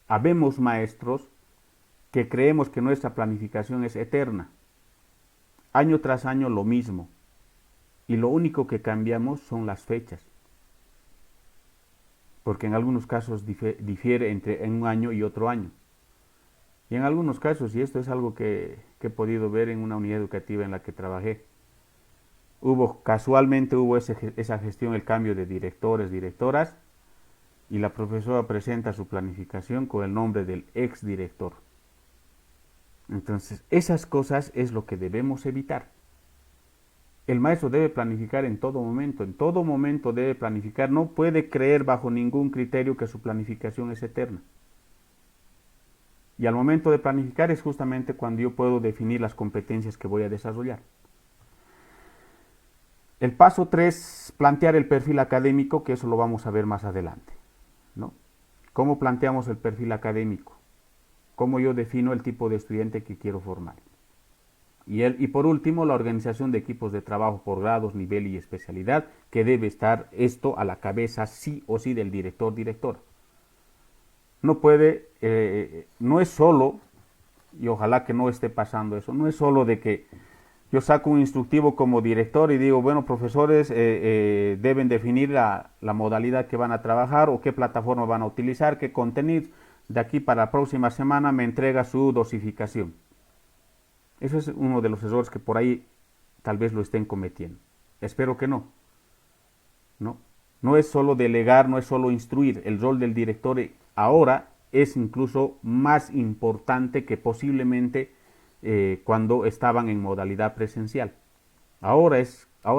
habemos maestros que creemos que nuestra planificación es eterna. Año tras año lo mismo. Y lo único que cambiamos son las fechas. Porque en algunos casos difiere entre un año y otro año. Y en algunos casos, y esto es algo que he podido ver en una unidad educativa en la que trabajé, casualmente hubo esa gestión, el cambio de directores, directoras, y la profesora presenta su planificación con el nombre del exdirector. Entonces, esas cosas es lo que debemos evitar. El maestro debe planificar en todo momento debe planificar, no puede creer bajo ningún criterio que su planificación es eterna. Y al momento de planificar es justamente cuando yo puedo definir las competencias que voy a desarrollar. El paso 3, plantear el perfil académico, que eso lo vamos a ver más adelante, ¿no? ¿Cómo planteamos el perfil académico? ¿Cómo yo defino el tipo de estudiante que quiero formar? Y por último, la organización de equipos de trabajo por grados, nivel y especialidad, que debe estar esto a la cabeza sí o sí del director-directora. No puede, no es solo, y ojalá que no esté pasando eso, no es solo de que yo saco un instructivo como director y digo, bueno, profesores deben definir la modalidad que van a trabajar o qué plataforma van a utilizar, qué contenido. De aquí para la próxima semana me entrega su dosificación. Eso es uno de los errores que por ahí tal vez lo estén cometiendo. Espero que no. No es solo delegar, no es solo instruir. El rol del director ahora es incluso más importante que posiblemente cuando estaban en modalidad presencial. Ahora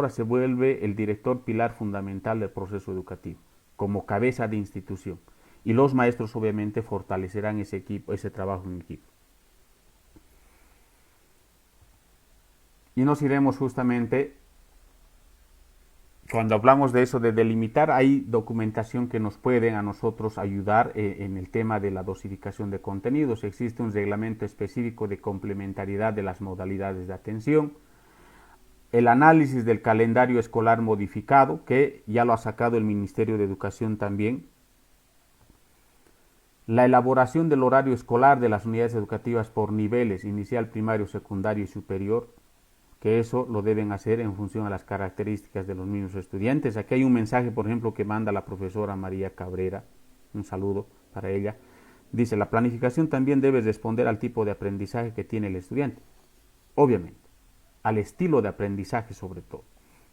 se vuelve el director pilar fundamental del proceso educativo, como cabeza de institución. Y los maestros obviamente fortalecerán ese equipo, ese trabajo en equipo. Y nos iremos justamente, cuando hablamos de eso, de delimitar, hay documentación que nos pueden a nosotros ayudar en el tema de la dosificación de contenidos. Existe un reglamento específico de complementariedad de las modalidades de atención. El análisis del calendario escolar modificado, que ya lo ha sacado el Ministerio de Educación también. La elaboración del horario escolar de las unidades educativas por niveles, inicial, primario, secundario y superior, que eso lo deben hacer en función a las características de los mismos estudiantes. Aquí hay un mensaje, por ejemplo, que manda la profesora María Cabrera, un saludo para ella. Dice, la planificación también debe responder al tipo de aprendizaje que tiene el estudiante, obviamente, al estilo de aprendizaje sobre todo.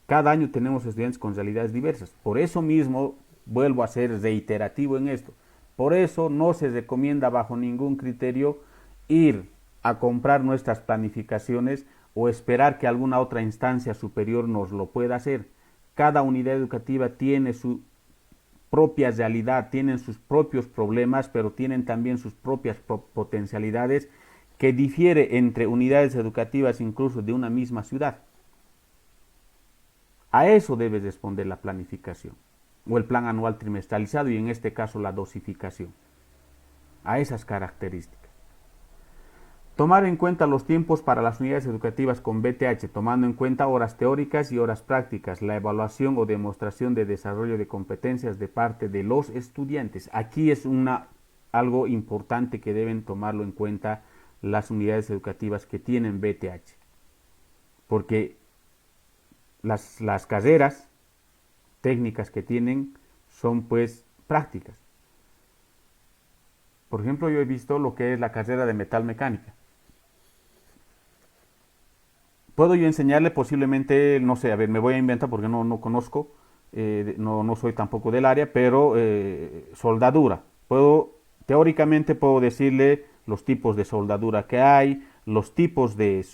Cada año tenemos estudiantes con realidades diversas, por eso mismo vuelvo a ser reiterativo en esto, por eso no se recomienda bajo ningún criterio ir a comprar nuestras planificaciones o esperar que alguna otra instancia superior nos lo pueda hacer. Cada unidad educativa tiene su propia realidad, tienen sus propios problemas, pero tienen también sus propias potencialidades que difiere entre unidades educativas incluso de una misma ciudad. A eso debe responder la planificación o el plan anual trimestralizado y en este caso la dosificación, a esas características. Tomar en cuenta los tiempos para las unidades educativas con BTH, tomando en cuenta horas teóricas y horas prácticas, la evaluación o demostración de desarrollo de competencias de parte de los estudiantes. Aquí es algo importante que deben tomarlo en cuenta las unidades educativas que tienen BTH, porque las carreras técnicas que tienen son pues prácticas. Por ejemplo, yo he visto lo que es la carrera de metalmecánica. Puedo yo enseñarle posiblemente, no sé, a ver, me voy a inventar porque no conozco, no soy tampoco del área, pero soldadura. Teóricamente puedo decirle los tipos de soldadura que hay, los tipos de,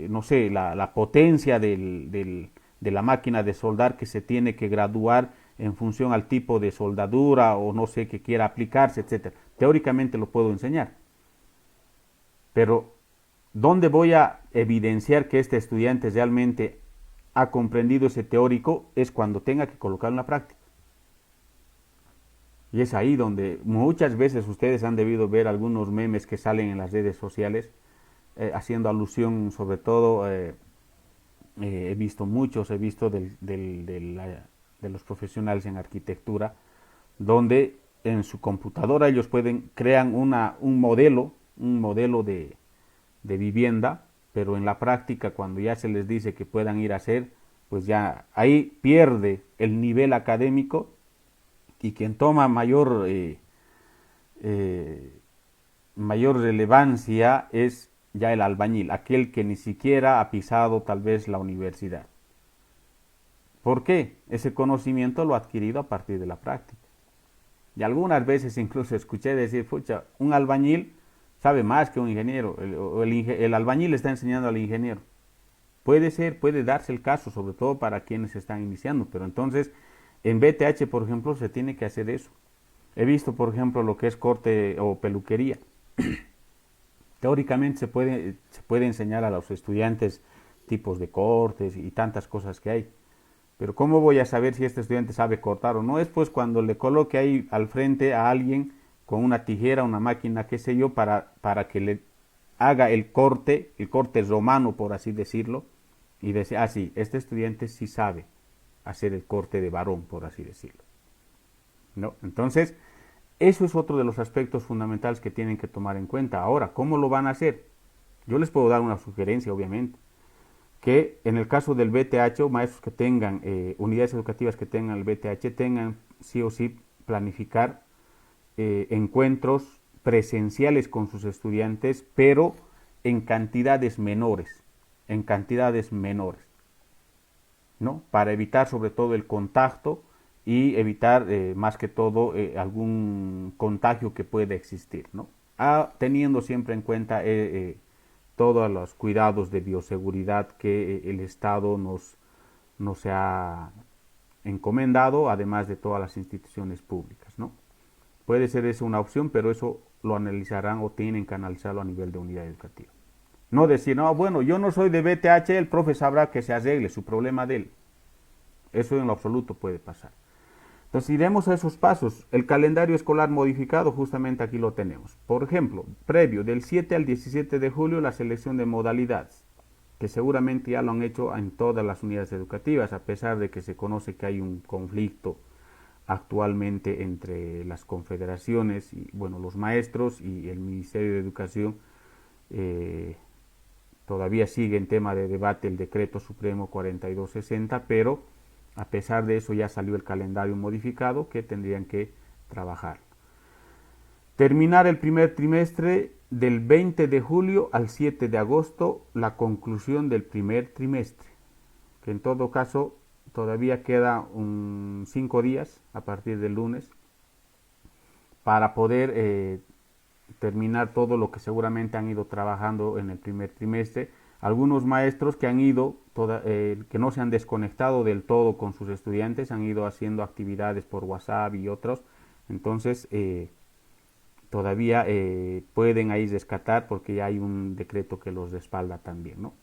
no sé, la potencia de la máquina de soldar que se tiene que graduar en función al tipo de soldadura o no sé que quiera aplicarse, etcétera. Teóricamente lo puedo enseñar, pero ¿dónde voy a evidenciar que este estudiante realmente ha comprendido ese teórico? Es cuando tenga que colocarlo en la práctica. Y es ahí donde muchas veces ustedes han debido ver algunos memes que salen en las redes sociales, haciendo alusión sobre todo, he visto muchos, he visto de los profesionales en arquitectura, donde en su computadora ellos crean un modelo de vivienda, pero en la práctica cuando ya se les dice que puedan ir a hacer, pues ya ahí pierde el nivel académico y quien toma eh, mayor relevancia es ya el albañil, aquel que ni siquiera ha pisado tal vez la universidad. ¿Por qué? Ese conocimiento lo ha adquirido a partir de la práctica. Y algunas veces incluso escuché decir, pucha, un albañil sabe más que un ingeniero, el albañil está enseñando al ingeniero. Puede ser, puede darse el caso, sobre todo para quienes están iniciando, pero entonces en BTH, por ejemplo, se tiene que hacer eso. He visto, por ejemplo, lo que es corte o peluquería. Teóricamente se puede enseñar a los estudiantes tipos de cortes y tantas cosas que hay. Pero ¿cómo voy a saber si este estudiante sabe cortar o no? Es pues cuando le coloque ahí al frente a alguien con una tijera, una máquina, qué sé yo, para que le haga el corte romano, por así decirlo, y decir, ah, sí, este estudiante sí sabe hacer el corte de varón, por así decirlo. ¿No? Entonces, eso es otro de los aspectos fundamentales que tienen que tomar en cuenta. Ahora, ¿cómo lo van a hacer? Yo les puedo dar una sugerencia, obviamente, que en el caso del BTH, o maestros que tengan unidades educativas que tengan el BTH, tengan sí o sí planificar encuentros presenciales con sus estudiantes, pero en cantidades menores, en cantidades menores, ¿no? Para evitar sobre todo el contacto y evitar más que todo algún contagio que pueda existir, ¿no? Teniendo siempre en cuenta todos los cuidados de bioseguridad que el Estado nos ha encomendado, además de todas las instituciones públicas, ¿no? Puede ser eso una opción, pero eso lo analizarán o tienen que analizarlo a nivel de unidad educativa. No decir, no, bueno, yo no soy de BTH, el profe sabrá que se arregle, su problema de él. Eso en lo absoluto puede pasar. Entonces iremos a esos pasos. El calendario escolar modificado, justamente aquí lo tenemos. Por ejemplo, previo del 7 al 17 de julio, la selección de modalidades, que seguramente ya lo han hecho en todas las unidades educativas, a pesar de que se conoce que hay un conflicto actualmente entre las confederaciones y, bueno, los maestros y el Ministerio de Educación. Todavía sigue en tema de debate el decreto supremo 4260, pero a pesar de eso ya salió el calendario modificado que tendrían que trabajar. Terminar el primer trimestre del 20 de julio al 7 de agosto, la conclusión del primer trimestre, que en todo caso todavía queda 5 días a partir del lunes para poder terminar todo lo que seguramente han ido trabajando en el primer trimestre. Algunos maestros que han ido, que no se han desconectado del todo con sus estudiantes, han ido haciendo actividades por WhatsApp y otros, entonces todavía pueden ahí rescatar porque ya hay un decreto que los respalda también, ¿no?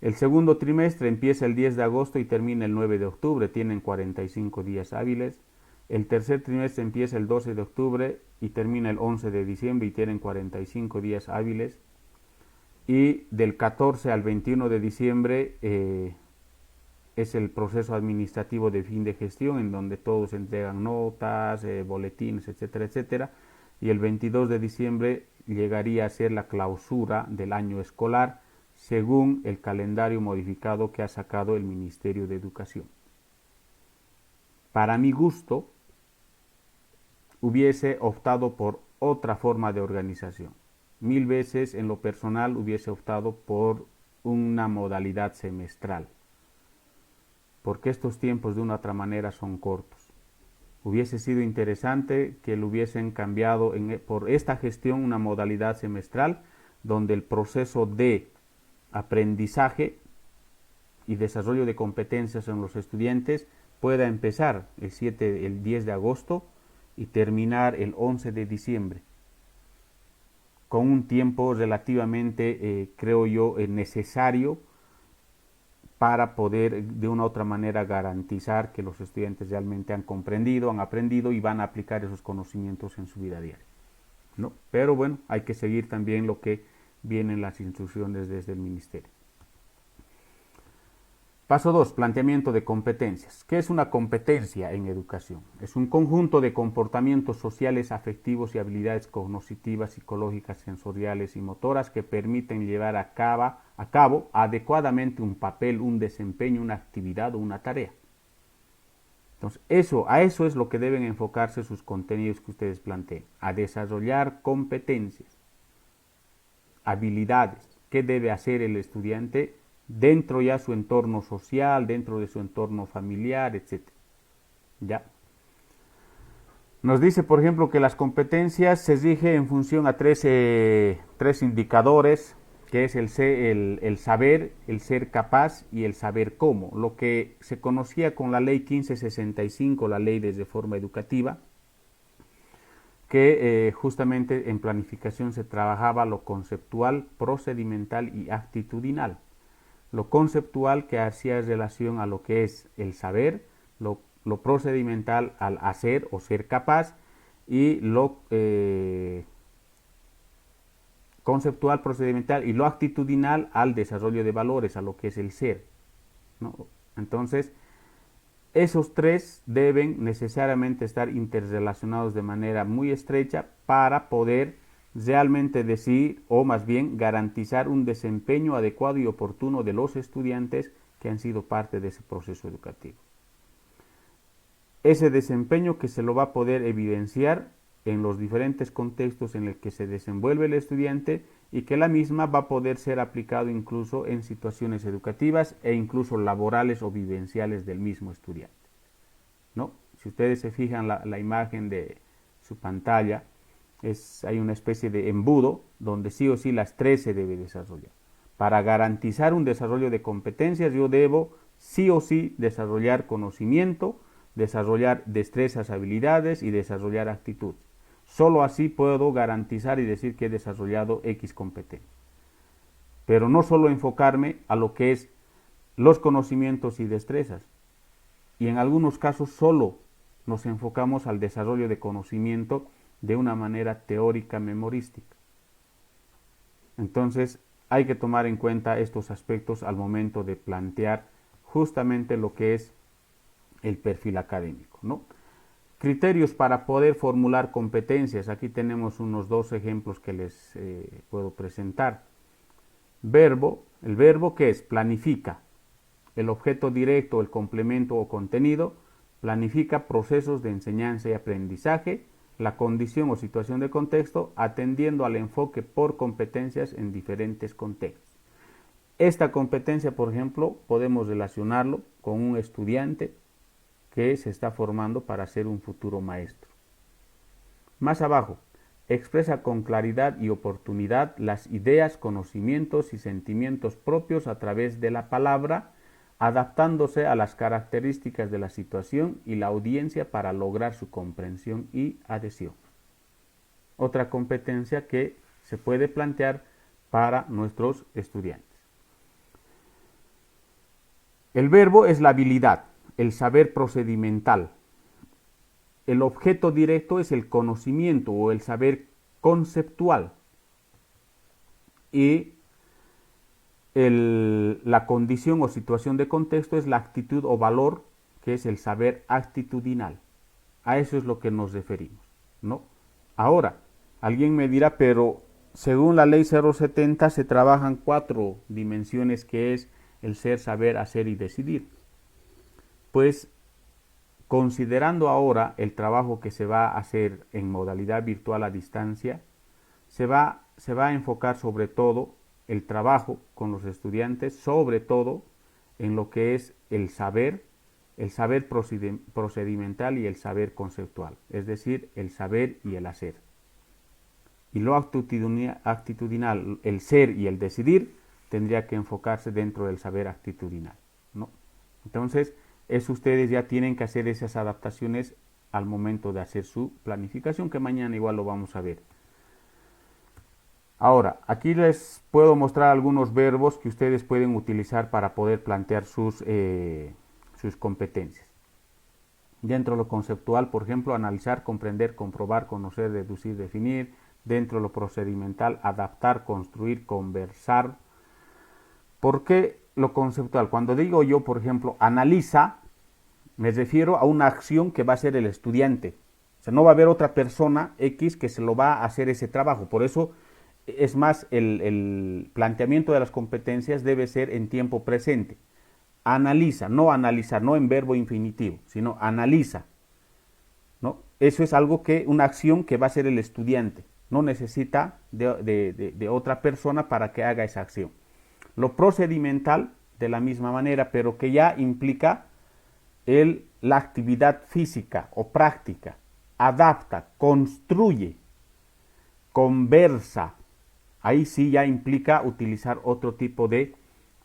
El segundo trimestre empieza el 10 de agosto y termina el 9 de octubre, tienen 45 días hábiles. El tercer trimestre empieza el 12 de octubre y termina el 11 de diciembre y tienen 45 días hábiles. Y del 14 al 21 de diciembre es el proceso administrativo de fin de gestión, en donde todos entregan notas, boletines, etcétera, etcétera. Y el 22 de diciembre llegaría a ser la clausura del año escolar, según el calendario modificado que ha sacado el Ministerio de Educación. Para mi gusto, hubiese optado por otra forma de organización. Mil veces en lo personal hubiese optado por una modalidad semestral, porque estos tiempos de una otra manera son cortos. Hubiese sido interesante que lo hubiesen cambiado por esta gestión una modalidad semestral donde el proceso de aprendizaje y desarrollo de competencias en los estudiantes pueda empezar el 10 de agosto y terminar el 11 de diciembre, con un tiempo relativamente, creo yo, necesario para poder de una u otra manera garantizar que los estudiantes realmente han comprendido, han aprendido y van a aplicar esos conocimientos en su vida diaria, ¿no? Pero bueno, hay que seguir también lo que vienen las instrucciones desde el ministerio. Paso 2, planteamiento de competencias. ¿Qué es una competencia en educación? Es un conjunto de comportamientos sociales, afectivos y habilidades cognitivas, psicológicas, sensoriales y motoras que permiten llevar a cabo adecuadamente un papel, un desempeño, una actividad o una tarea. Entonces, a eso es lo que deben enfocarse sus contenidos que ustedes planteen, a desarrollar competencias, habilidades. ¿Qué debe hacer el estudiante dentro ya de su entorno social, dentro de su entorno familiar, etcétera? ¿Ya? Nos dice, por ejemplo, que las competencias se rigen en función a tres indicadores, que es el saber, el ser capaz y el saber cómo. Lo que se conocía con la ley 1565, la ley de reforma educativa, que justamente en planificación se trabajaba lo conceptual, procedimental y actitudinal. Lo conceptual que hacía relación a lo que es el saber, lo procedimental al hacer o ser capaz y lo conceptual, procedimental y lo actitudinal al desarrollo de valores, a lo que es el ser, ¿no? Entonces, esos tres deben necesariamente estar interrelacionados de manera muy estrecha para poder realmente decir, o más bien garantizar un desempeño adecuado y oportuno de los estudiantes que han sido parte de ese proceso educativo. Ese desempeño que se lo va a poder evidenciar en los diferentes contextos en los que se desenvuelve el estudiante y que la misma va a poder ser aplicado incluso en situaciones educativas e incluso laborales o vivenciales del mismo estudiante, ¿no? Si ustedes se fijan la imagen de su pantalla, hay una especie de embudo donde sí o sí las tres se debe desarrollar. Para garantizar un desarrollo de competencias yo debo sí o sí desarrollar conocimiento, desarrollar destrezas, habilidades y desarrollar actitud. Solo así puedo garantizar y decir que he desarrollado X competencia. Pero no solo enfocarme a lo que es los conocimientos y destrezas. Y en algunos casos solo nos enfocamos al desarrollo de conocimiento de una manera teórica memorística. Entonces hay que tomar en cuenta estos aspectos al momento de plantear justamente lo que es el perfil académico, ¿no? Criterios para poder formular competencias. Aquí tenemos unos dos ejemplos que les puedo presentar. Verbo, el verbo que es planifica. El objeto directo, el complemento o contenido, planifica procesos de enseñanza y aprendizaje, la condición o situación de contexto, atendiendo al enfoque por competencias en diferentes contextos. Esta competencia, por ejemplo, podemos relacionarlo con un estudiante que se está formando para ser un futuro maestro. Más abajo, expresa con claridad y oportunidad las ideas, conocimientos y sentimientos propios a través de la palabra, adaptándose a las características de la situación y la audiencia para lograr su comprensión y adhesión. Otra competencia que se puede plantear para nuestros estudiantes. El verbo es la habilidad, el saber procedimental. El objeto directo es el conocimiento o el saber conceptual. Y la condición o situación de contexto es la actitud o valor, que es el saber actitudinal. A eso es lo que nos referimos, ¿no? Ahora, alguien me dirá, pero según la ley 070 se trabajan 4 dimensiones, que es el ser, saber, hacer y decidir. Pues considerando ahora el trabajo que se va a hacer en modalidad virtual a distancia, se va a enfocar sobre todo el trabajo con los estudiantes, sobre todo en lo que es el saber procedimental y el saber conceptual, es decir, el saber y el hacer. Y lo actitudinal, el ser y el decidir, tendría que enfocarse dentro del saber actitudinal, ¿no? Entonces, ustedes ya tienen que hacer esas adaptaciones al momento de hacer su planificación, que mañana igual lo vamos a ver. Ahora, aquí les puedo mostrar algunos verbos que ustedes pueden utilizar para poder plantear sus competencias. Dentro de lo conceptual, por ejemplo, analizar, comprender, comprobar, conocer, deducir, definir. Dentro de lo procedimental, adaptar, construir, conversar. ¿Por qué lo conceptual? Cuando digo yo, por ejemplo, analiza, me refiero a una acción que va a hacer el estudiante. O sea, no va a haber otra persona X que se lo va a hacer ese trabajo. Por eso, es más, el planteamiento de las competencias debe ser en tiempo presente. Analiza, no analizar, no en verbo infinitivo, sino analiza, ¿no? Eso es algo que, una acción que va a hacer el estudiante. No necesita de otra persona para que haga esa acción. Lo procedimental, de la misma manera, pero que ya implica la actividad física o práctica. Adapta, construye, conversa. Ahí sí ya implica utilizar otro tipo de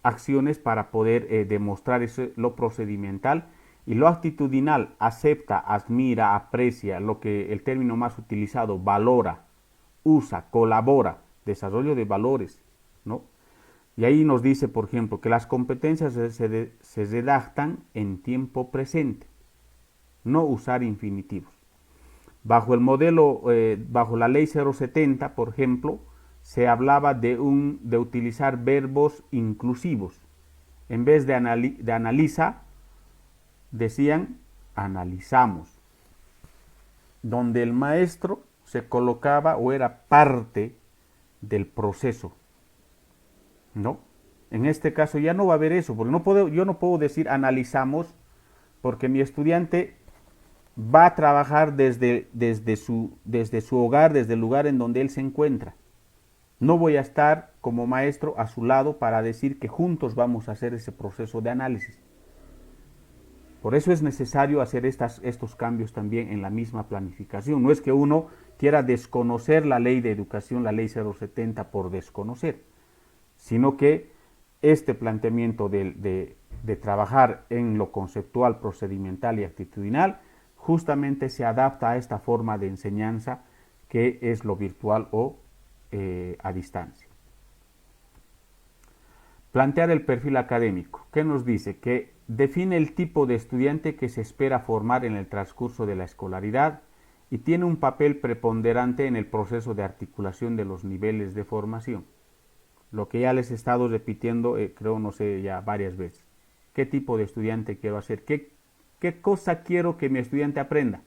acciones para poder demostrar eso, lo procedimental. Y lo actitudinal, acepta, admira, aprecia, lo que el término más utilizado, valora, usa, colabora, desarrollo de valores, ¿no? Y ahí nos dice, por ejemplo, que las competencias se redactan en tiempo presente, no usar infinitivos. Bajo el modelo, bajo la ley 070, por ejemplo, se hablaba de utilizar verbos inclusivos. En vez de analiza, decían analizamos, donde el maestro se colocaba o era parte del proceso, ¿no? En este caso ya no va a haber eso, porque yo no puedo decir analizamos, porque mi estudiante va a trabajar desde su hogar, desde el lugar en donde él se encuentra. No voy a estar como maestro a su lado para decir que juntos vamos a hacer ese proceso de análisis. Por eso es necesario hacer estos cambios también en la misma planificación. No es que uno quiera desconocer la ley de educación, la ley 070 por desconocer, sino que este planteamiento de trabajar en lo conceptual, procedimental y actitudinal justamente se adapta a esta forma de enseñanza que es lo virtual o a distancia. Plantear el perfil académico. ¿Qué nos dice? Que define el tipo de estudiante que se espera formar en el transcurso de la escolaridad y tiene un papel preponderante en el proceso de articulación de los niveles de formación. Lo que ya les he estado repitiendo, creo, no sé, ya varias veces. ¿Qué tipo de estudiante quiero hacer? ¿Qué cosa quiero que mi estudiante aprenda?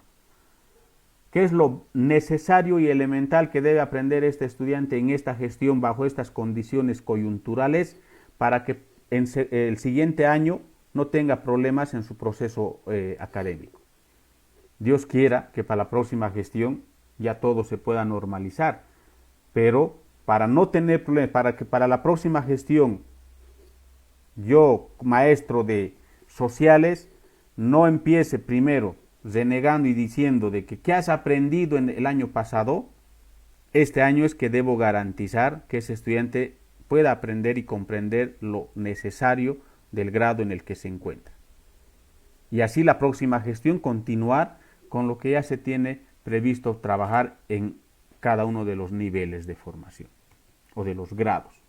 ¿Qué es lo necesario y elemental que debe aprender este estudiante en esta gestión bajo estas condiciones coyunturales para que el siguiente año no tenga problemas en su proceso académico? Dios quiera que para la próxima gestión ya todo se pueda normalizar, pero para no tener problemas, para que para la próxima gestión yo, maestro de sociales, no empiece primero renegando y diciendo de que ¿qué has aprendido en el año pasado? Este año es que debo garantizar que ese estudiante pueda aprender y comprender lo necesario del grado en el que se encuentra. Y así la próxima gestión continuar con lo que ya se tiene previsto trabajar en cada uno de los niveles de formación o de los grados.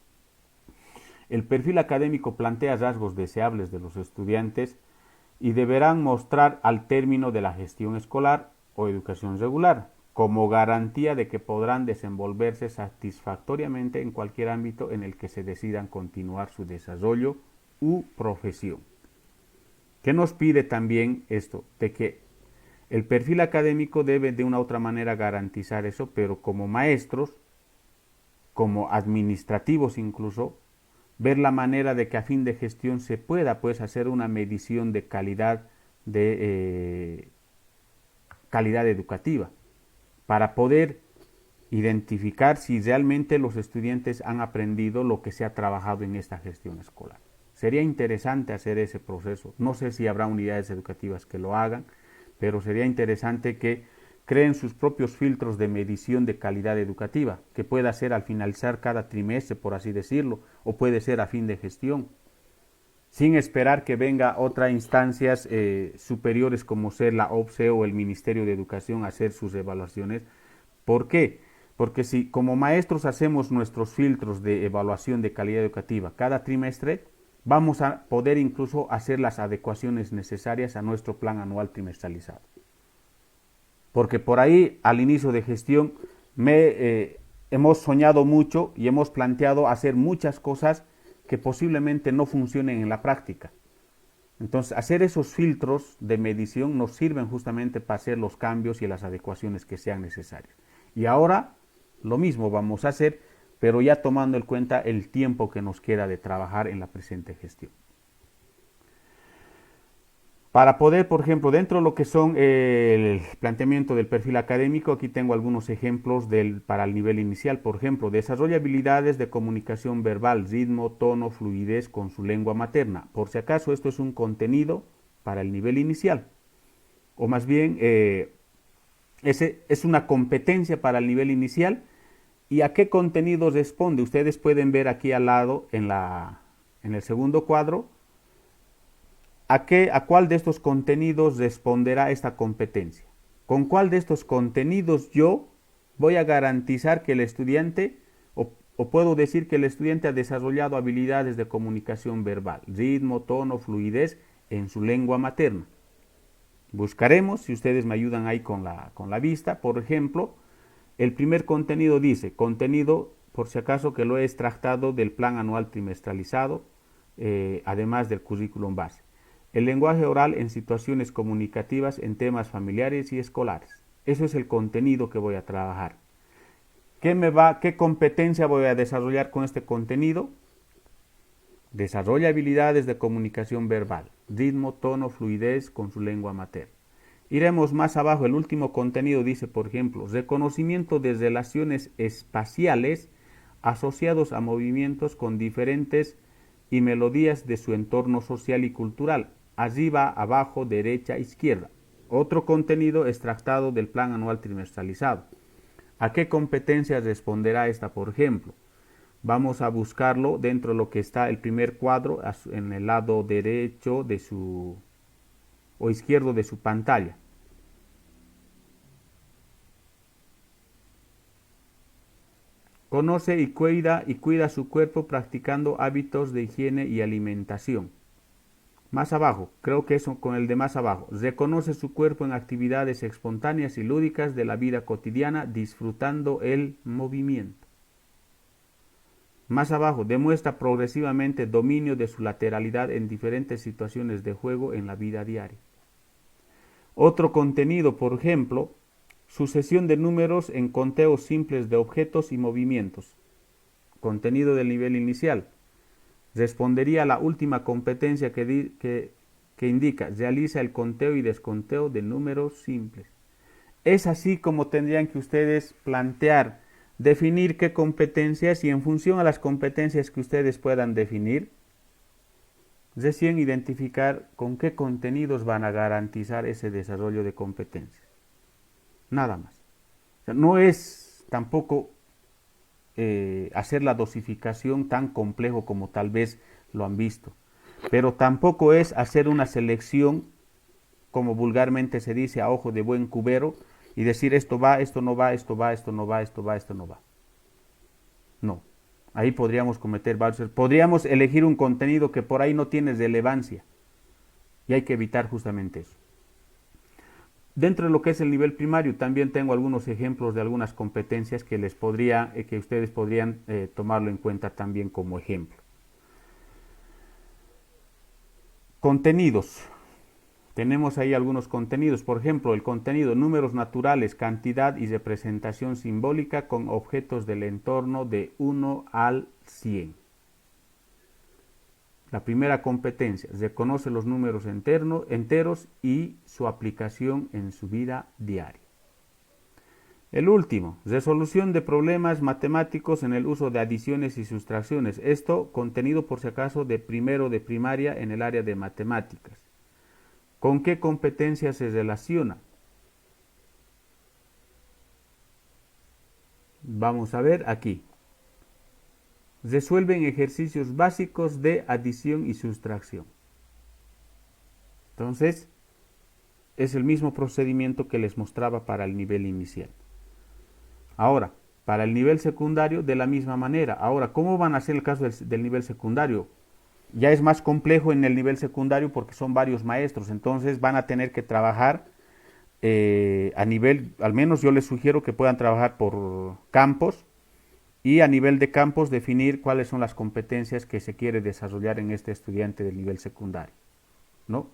El perfil académico plantea rasgos deseables de los estudiantes y deberán mostrar al término de la gestión escolar o educación regular, como garantía de que podrán desenvolverse satisfactoriamente en cualquier ámbito en el que se decidan continuar su desarrollo u profesión. ¿Qué nos pide también esto? De que el perfil académico debe de una u otra manera garantizar eso, pero como maestros, como administrativos incluso, ver la manera de que a fin de gestión se pueda pues hacer una medición de calidad educativa para poder identificar si realmente los estudiantes han aprendido lo que se ha trabajado en esta gestión escolar. Sería interesante hacer ese proceso. No sé si habrá unidades educativas que lo hagan, pero sería interesante que creen sus propios filtros de medición de calidad educativa, que pueda ser al finalizar cada trimestre, por así decirlo, o puede ser a fin de gestión, sin esperar que venga otras instancias superiores como ser la OPSE o el Ministerio de Educación a hacer sus evaluaciones. ¿Por qué? Porque si como maestros hacemos nuestros filtros de evaluación de calidad educativa cada trimestre, vamos a poder incluso hacer las adecuaciones necesarias a nuestro plan anual trimestralizado. Porque por ahí, al inicio de gestión, hemos soñado mucho y hemos planteado hacer muchas cosas que posiblemente no funcionen en la práctica. Entonces, hacer esos filtros de medición nos sirven justamente para hacer los cambios y las adecuaciones que sean necesarias. Y ahora, lo mismo vamos a hacer, pero ya tomando en cuenta el tiempo que nos queda de trabajar en la presente gestión. Para poder, por ejemplo, dentro de lo que son el planteamiento del perfil académico, aquí tengo algunos ejemplos para el nivel inicial. Por ejemplo, desarrolla habilidades de comunicación verbal, ritmo, tono, fluidez con su lengua materna. Por si acaso, esto es un contenido para el nivel inicial. O más bien, es una competencia para el nivel inicial. ¿Y a qué contenido responde? Ustedes pueden ver aquí al lado, en el segundo cuadro, ¿a cuál de estos contenidos responderá esta competencia? ¿Con cuál de estos contenidos yo voy a garantizar que el estudiante, o puedo decir que el estudiante ha desarrollado habilidades de comunicación verbal, ritmo, tono, fluidez en su lengua materna? Buscaremos, si ustedes me ayudan ahí con la vista, por ejemplo, el primer contenido dice, contenido, por si acaso que lo he extractado del plan anual trimestralizado, además del currículum base. El lenguaje oral en situaciones comunicativas en temas familiares y escolares. Eso es el contenido que voy a trabajar. ¿Qué competencia voy a desarrollar con este contenido? Desarrolla habilidades de comunicación verbal, ritmo, tono, fluidez con su lengua materna. Iremos más abajo, el último contenido dice, por ejemplo, reconocimiento de relaciones espaciales asociados a movimientos con diferentes y melodías de su entorno social y cultural, arriba, abajo, derecha, izquierda. Otro contenido extractado del plan anual trimestralizado. ¿A qué competencias responderá esta, por ejemplo? Vamos a buscarlo dentro de lo que está el primer cuadro en el lado derecho o izquierdo de su pantalla. Conoce y cuida su cuerpo practicando hábitos de higiene y alimentación. Más abajo, creo que eso con el de más abajo. Reconoce su cuerpo en actividades espontáneas y lúdicas de la vida cotidiana, disfrutando el movimiento. Más abajo, demuestra progresivamente dominio de su lateralidad en diferentes situaciones de juego en la vida diaria. Otro contenido, por ejemplo, sucesión de números en conteos simples de objetos y movimientos. Contenido del nivel inicial. Respondería a la última competencia que indica, realiza el conteo y desconteo de números simples. Es así como tendrían que ustedes plantear, definir qué competencias y en función a las competencias que ustedes puedan definir, recién identificar con qué contenidos van a garantizar ese desarrollo de competencias. Nada más. O sea, no es tampoco hacer la dosificación tan complejo como tal vez lo han visto, pero tampoco es hacer una selección, como vulgarmente se dice, a ojo de buen cubero, y decir esto va, esto no va, esto va, esto no va, esto va, esto no va. No, ahí podríamos cometer varios, podríamos elegir un contenido que por ahí no tiene relevancia, y hay que evitar justamente eso. Dentro de lo que es el nivel primario, también tengo algunos ejemplos de algunas competencias que que ustedes podrían tomarlo en cuenta también como ejemplo. Contenidos. Tenemos ahí algunos contenidos, por ejemplo, el contenido números naturales, cantidad y representación simbólica con objetos del entorno de 1 al 100. La primera competencia, reconoce los números enteros y su aplicación en su vida diaria. El último, resolución de problemas matemáticos en el uso de adiciones y sustracciones. Esto contenido por si acaso de primero de primaria en el área de matemáticas. ¿Con qué competencia se relaciona? Vamos a ver aquí. Resuelven ejercicios básicos de adición y sustracción. Entonces, es el mismo procedimiento que les mostraba para el nivel inicial. Ahora, Para el nivel secundario, de la misma manera. Ahora, ¿cómo van a ser el caso del nivel secundario? Ya es más complejo en el nivel secundario porque son varios maestros, entonces van a tener que trabajar a nivel, al menos yo les sugiero que puedan trabajar por campos y a nivel de campos definir cuáles son las competencias que se quiere desarrollar en este estudiante del nivel secundario, ¿no?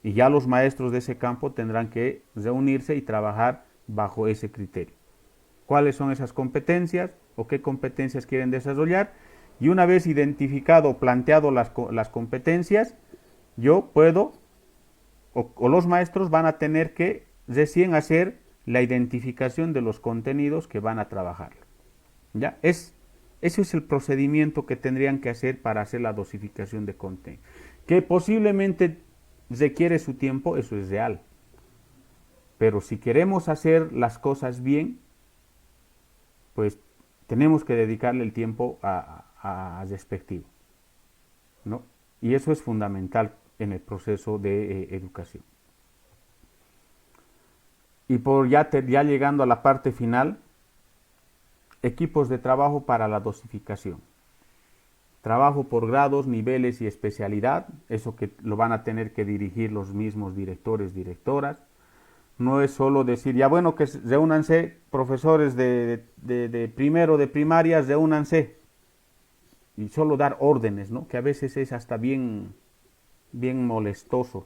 Y ya los maestros de ese campo tendrán que reunirse y trabajar bajo ese criterio. ¿Cuáles son esas competencias o qué competencias quieren desarrollar? Y una vez identificado o planteado las competencias, yo puedo o los maestros van a tener que recién hacer la identificación de los contenidos que van a trabajar. ¿Ya? Ese es el procedimiento que tendrían que hacer para hacer la dosificación de contenido. Que posiblemente requiere su tiempo, eso es real. Pero si queremos hacer las cosas bien, pues tenemos que dedicarle el tiempo a respectivo, ¿no? Y eso es fundamental en el proceso de educación. Y por ya llegando a la parte final, equipos de trabajo para la dosificación. Trabajo por grados, niveles y especialidad, eso que lo van a tener que dirigir los mismos directores, directoras. No es solo decir, ya bueno, que reúnanse, profesores de primero, de primaria, reúnanse. Y solo dar órdenes, ¿no? Que a veces es hasta bien molestoso.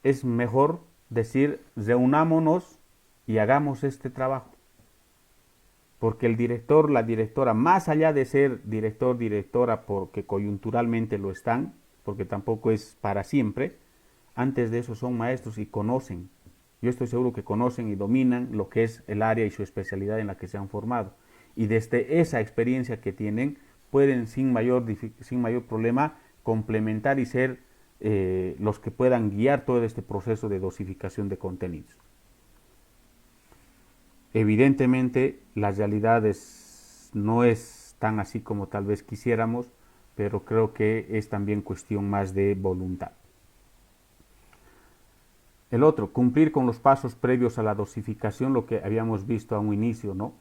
Es mejor decir, reunámonos y hagamos este trabajo. Porque el director, la directora, más allá de ser director, directora, porque coyunturalmente lo están, porque tampoco es para siempre, antes de eso son maestros y conocen. Yo estoy seguro que conocen y dominan lo que es el área y su especialidad en la que se han formado. Y desde esa experiencia que tienen, pueden sin mayor problema complementar y ser los que puedan guiar todo este proceso de dosificación de contenidos. Evidentemente, la realidad no es tan así como tal vez quisiéramos, pero creo que es también cuestión más de voluntad. El otro, cumplir con los pasos previos a la dosificación, lo que habíamos visto a un inicio, ¿no?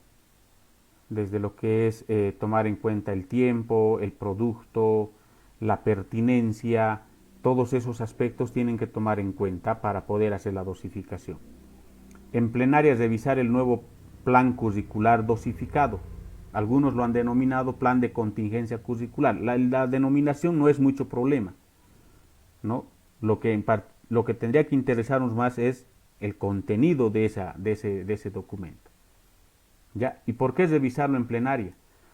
Desde lo que es tomar en cuenta el tiempo, el producto, la pertinencia, todos esos aspectos tienen que tomar en cuenta para poder hacer la dosificación. En plenaria, revisar el nuevo plan curricular dosificado. Algunos lo han denominado plan de contingencia curricular. La denominación no es mucho problema, ¿no? Lo que tendría que interesarnos más es el contenido de ese documento. ¿Ya? ¿Y por qué revisarlo en plenaria?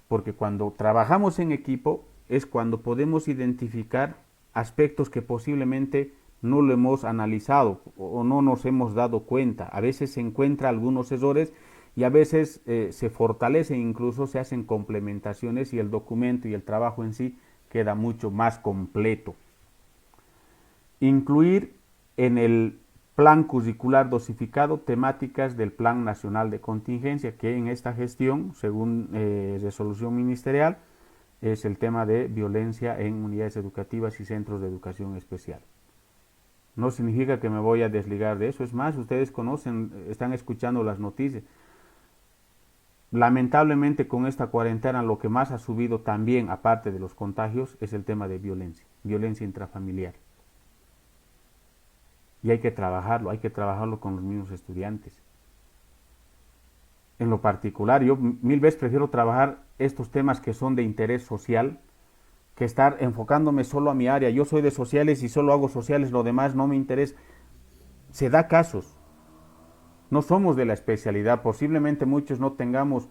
Porque cuando trabajamos en equipo es cuando podemos identificar aspectos que posiblemente no lo hemos analizado o no nos hemos dado cuenta. A veces se encuentran algunos errores y a veces se fortalecen, incluso se hacen complementaciones y el documento y el trabajo en sí queda mucho más completo. Incluir en el plan curricular dosificado temáticas del Plan Nacional de Contingencia, que en esta gestión, según resolución ministerial, es el tema de violencia en unidades educativas y centros de educación especial. No significa que me voy a desligar de eso, es más, ustedes conocen, están escuchando las noticias. Lamentablemente con esta cuarentena lo que más ha subido también, aparte de los contagios, es el tema de violencia intrafamiliar. Y hay que trabajarlo con los mismos estudiantes. En lo particular, yo mil veces prefiero trabajar estos temas que son de interés social que estar enfocándome solo a mi área. Yo soy de sociales y solo hago sociales, lo demás no me interesa. Se da casos. No somos de la especialidad, posiblemente muchos no tengamos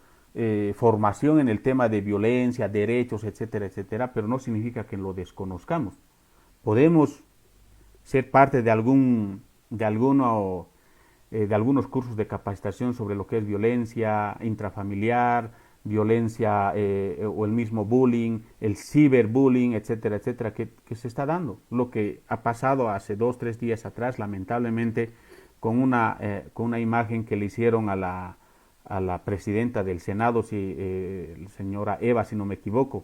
formación en el tema de violencia, derechos, etcétera, etcétera, pero no significa que lo desconozcamos. Podemos ser parte de algunos cursos de capacitación sobre lo que es violencia intrafamiliar, violencia o el mismo bullying, el ciberbullying, etcétera, etcétera, que se está dando. Lo que ha pasado hace 2, 3 días atrás, lamentablemente, con una imagen que le hicieron a la presidenta del Senado, señora Eva, si no me equivoco.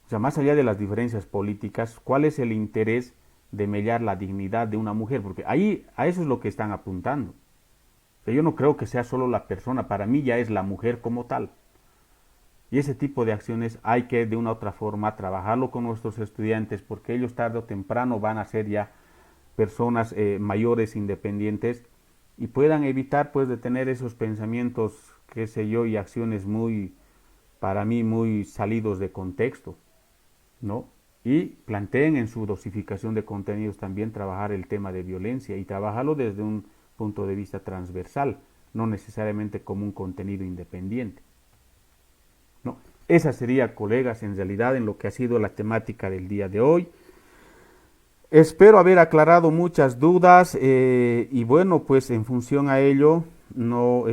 O sea, más allá de las diferencias políticas, ¿cuál es el interés de mellar la dignidad de una mujer? Porque ahí a eso es lo que están apuntando. Yo no creo que sea solo la persona, para mí ya es la mujer como tal. Y ese tipo de acciones hay que de una u otra forma trabajarlo con nuestros estudiantes porque ellos tarde o temprano van a ser ya personas mayores, independientes y puedan evitar pues de tener esos pensamientos, qué sé yo, y acciones muy, para mí, muy salidos de contexto, ¿no? Y planteen en su dosificación de contenidos también trabajar el tema de violencia y trabajarlo desde un punto de vista transversal, no necesariamente como un contenido independiente, ¿no? Esa sería, colegas, en realidad en lo que ha sido la temática del día de hoy. Espero haber aclarado muchas dudas y bueno, pues en función a ello no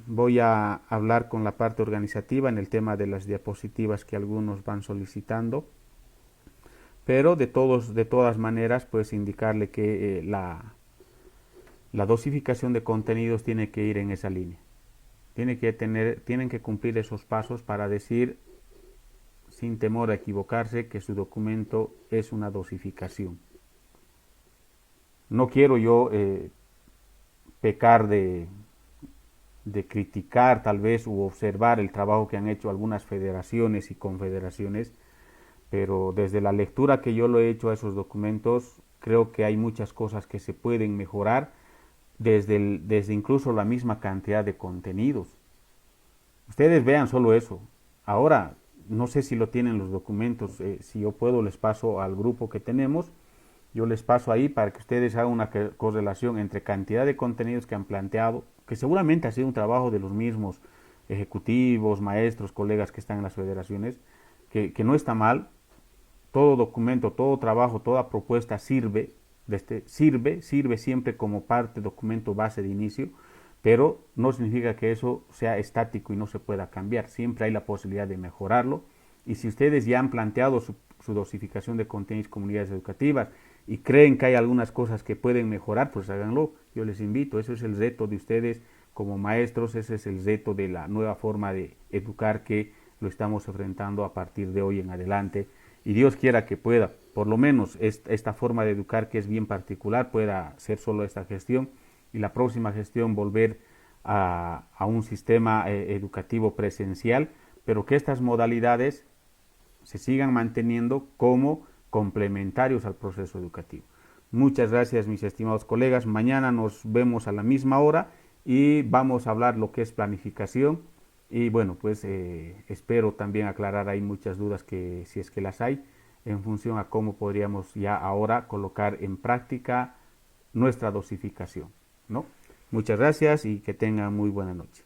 voy a hablar con la parte organizativa en el tema de las diapositivas que algunos van solicitando, pero de todas maneras, pues indicarle que la dosificación de contenidos tiene que ir en esa línea. Tienen que cumplir esos pasos para decir, sin temor a equivocarse, que su documento es una dosificación. No quiero yo pecar de criticar tal vez u observar el trabajo que han hecho algunas federaciones y confederaciones, pero desde la lectura que yo lo he hecho a esos documentos, creo que hay muchas cosas que se pueden mejorar desde incluso la misma cantidad de contenidos. Ustedes vean solo eso. Ahora, no sé si lo tienen los documentos, si yo puedo les paso al grupo que tenemos, yo les paso ahí para que ustedes hagan una correlación entre cantidad de contenidos que han planteado, que seguramente ha sido un trabajo de los mismos ejecutivos, maestros, colegas que están en las federaciones, que no está mal. Todo documento, todo trabajo, toda propuesta sirve siempre como parte, documento base de inicio, pero no significa que eso sea estático y no se pueda cambiar. Siempre hay la posibilidad de mejorarlo. Y si ustedes ya han planteado su dosificación de contenidos comunidades educativas y creen que hay algunas cosas que pueden mejorar, pues háganlo. Yo les invito, eso es el reto de ustedes como maestros, ese es el reto de la nueva forma de educar que lo estamos enfrentando a partir de hoy en adelante. Y Dios quiera que pueda, por lo menos esta forma de educar que es bien particular, pueda ser solo esta gestión y la próxima gestión volver a un sistema educativo presencial, pero que estas modalidades se sigan manteniendo como complementarios al proceso educativo. Muchas gracias, mis estimados colegas. Mañana nos vemos a la misma hora y vamos a hablar lo que es planificación. Y bueno, pues espero también aclarar ahí muchas dudas que si es que las hay en función a cómo podríamos ya ahora colocar en práctica nuestra dosificación, ¿no? Muchas gracias y que tengan muy buena noche.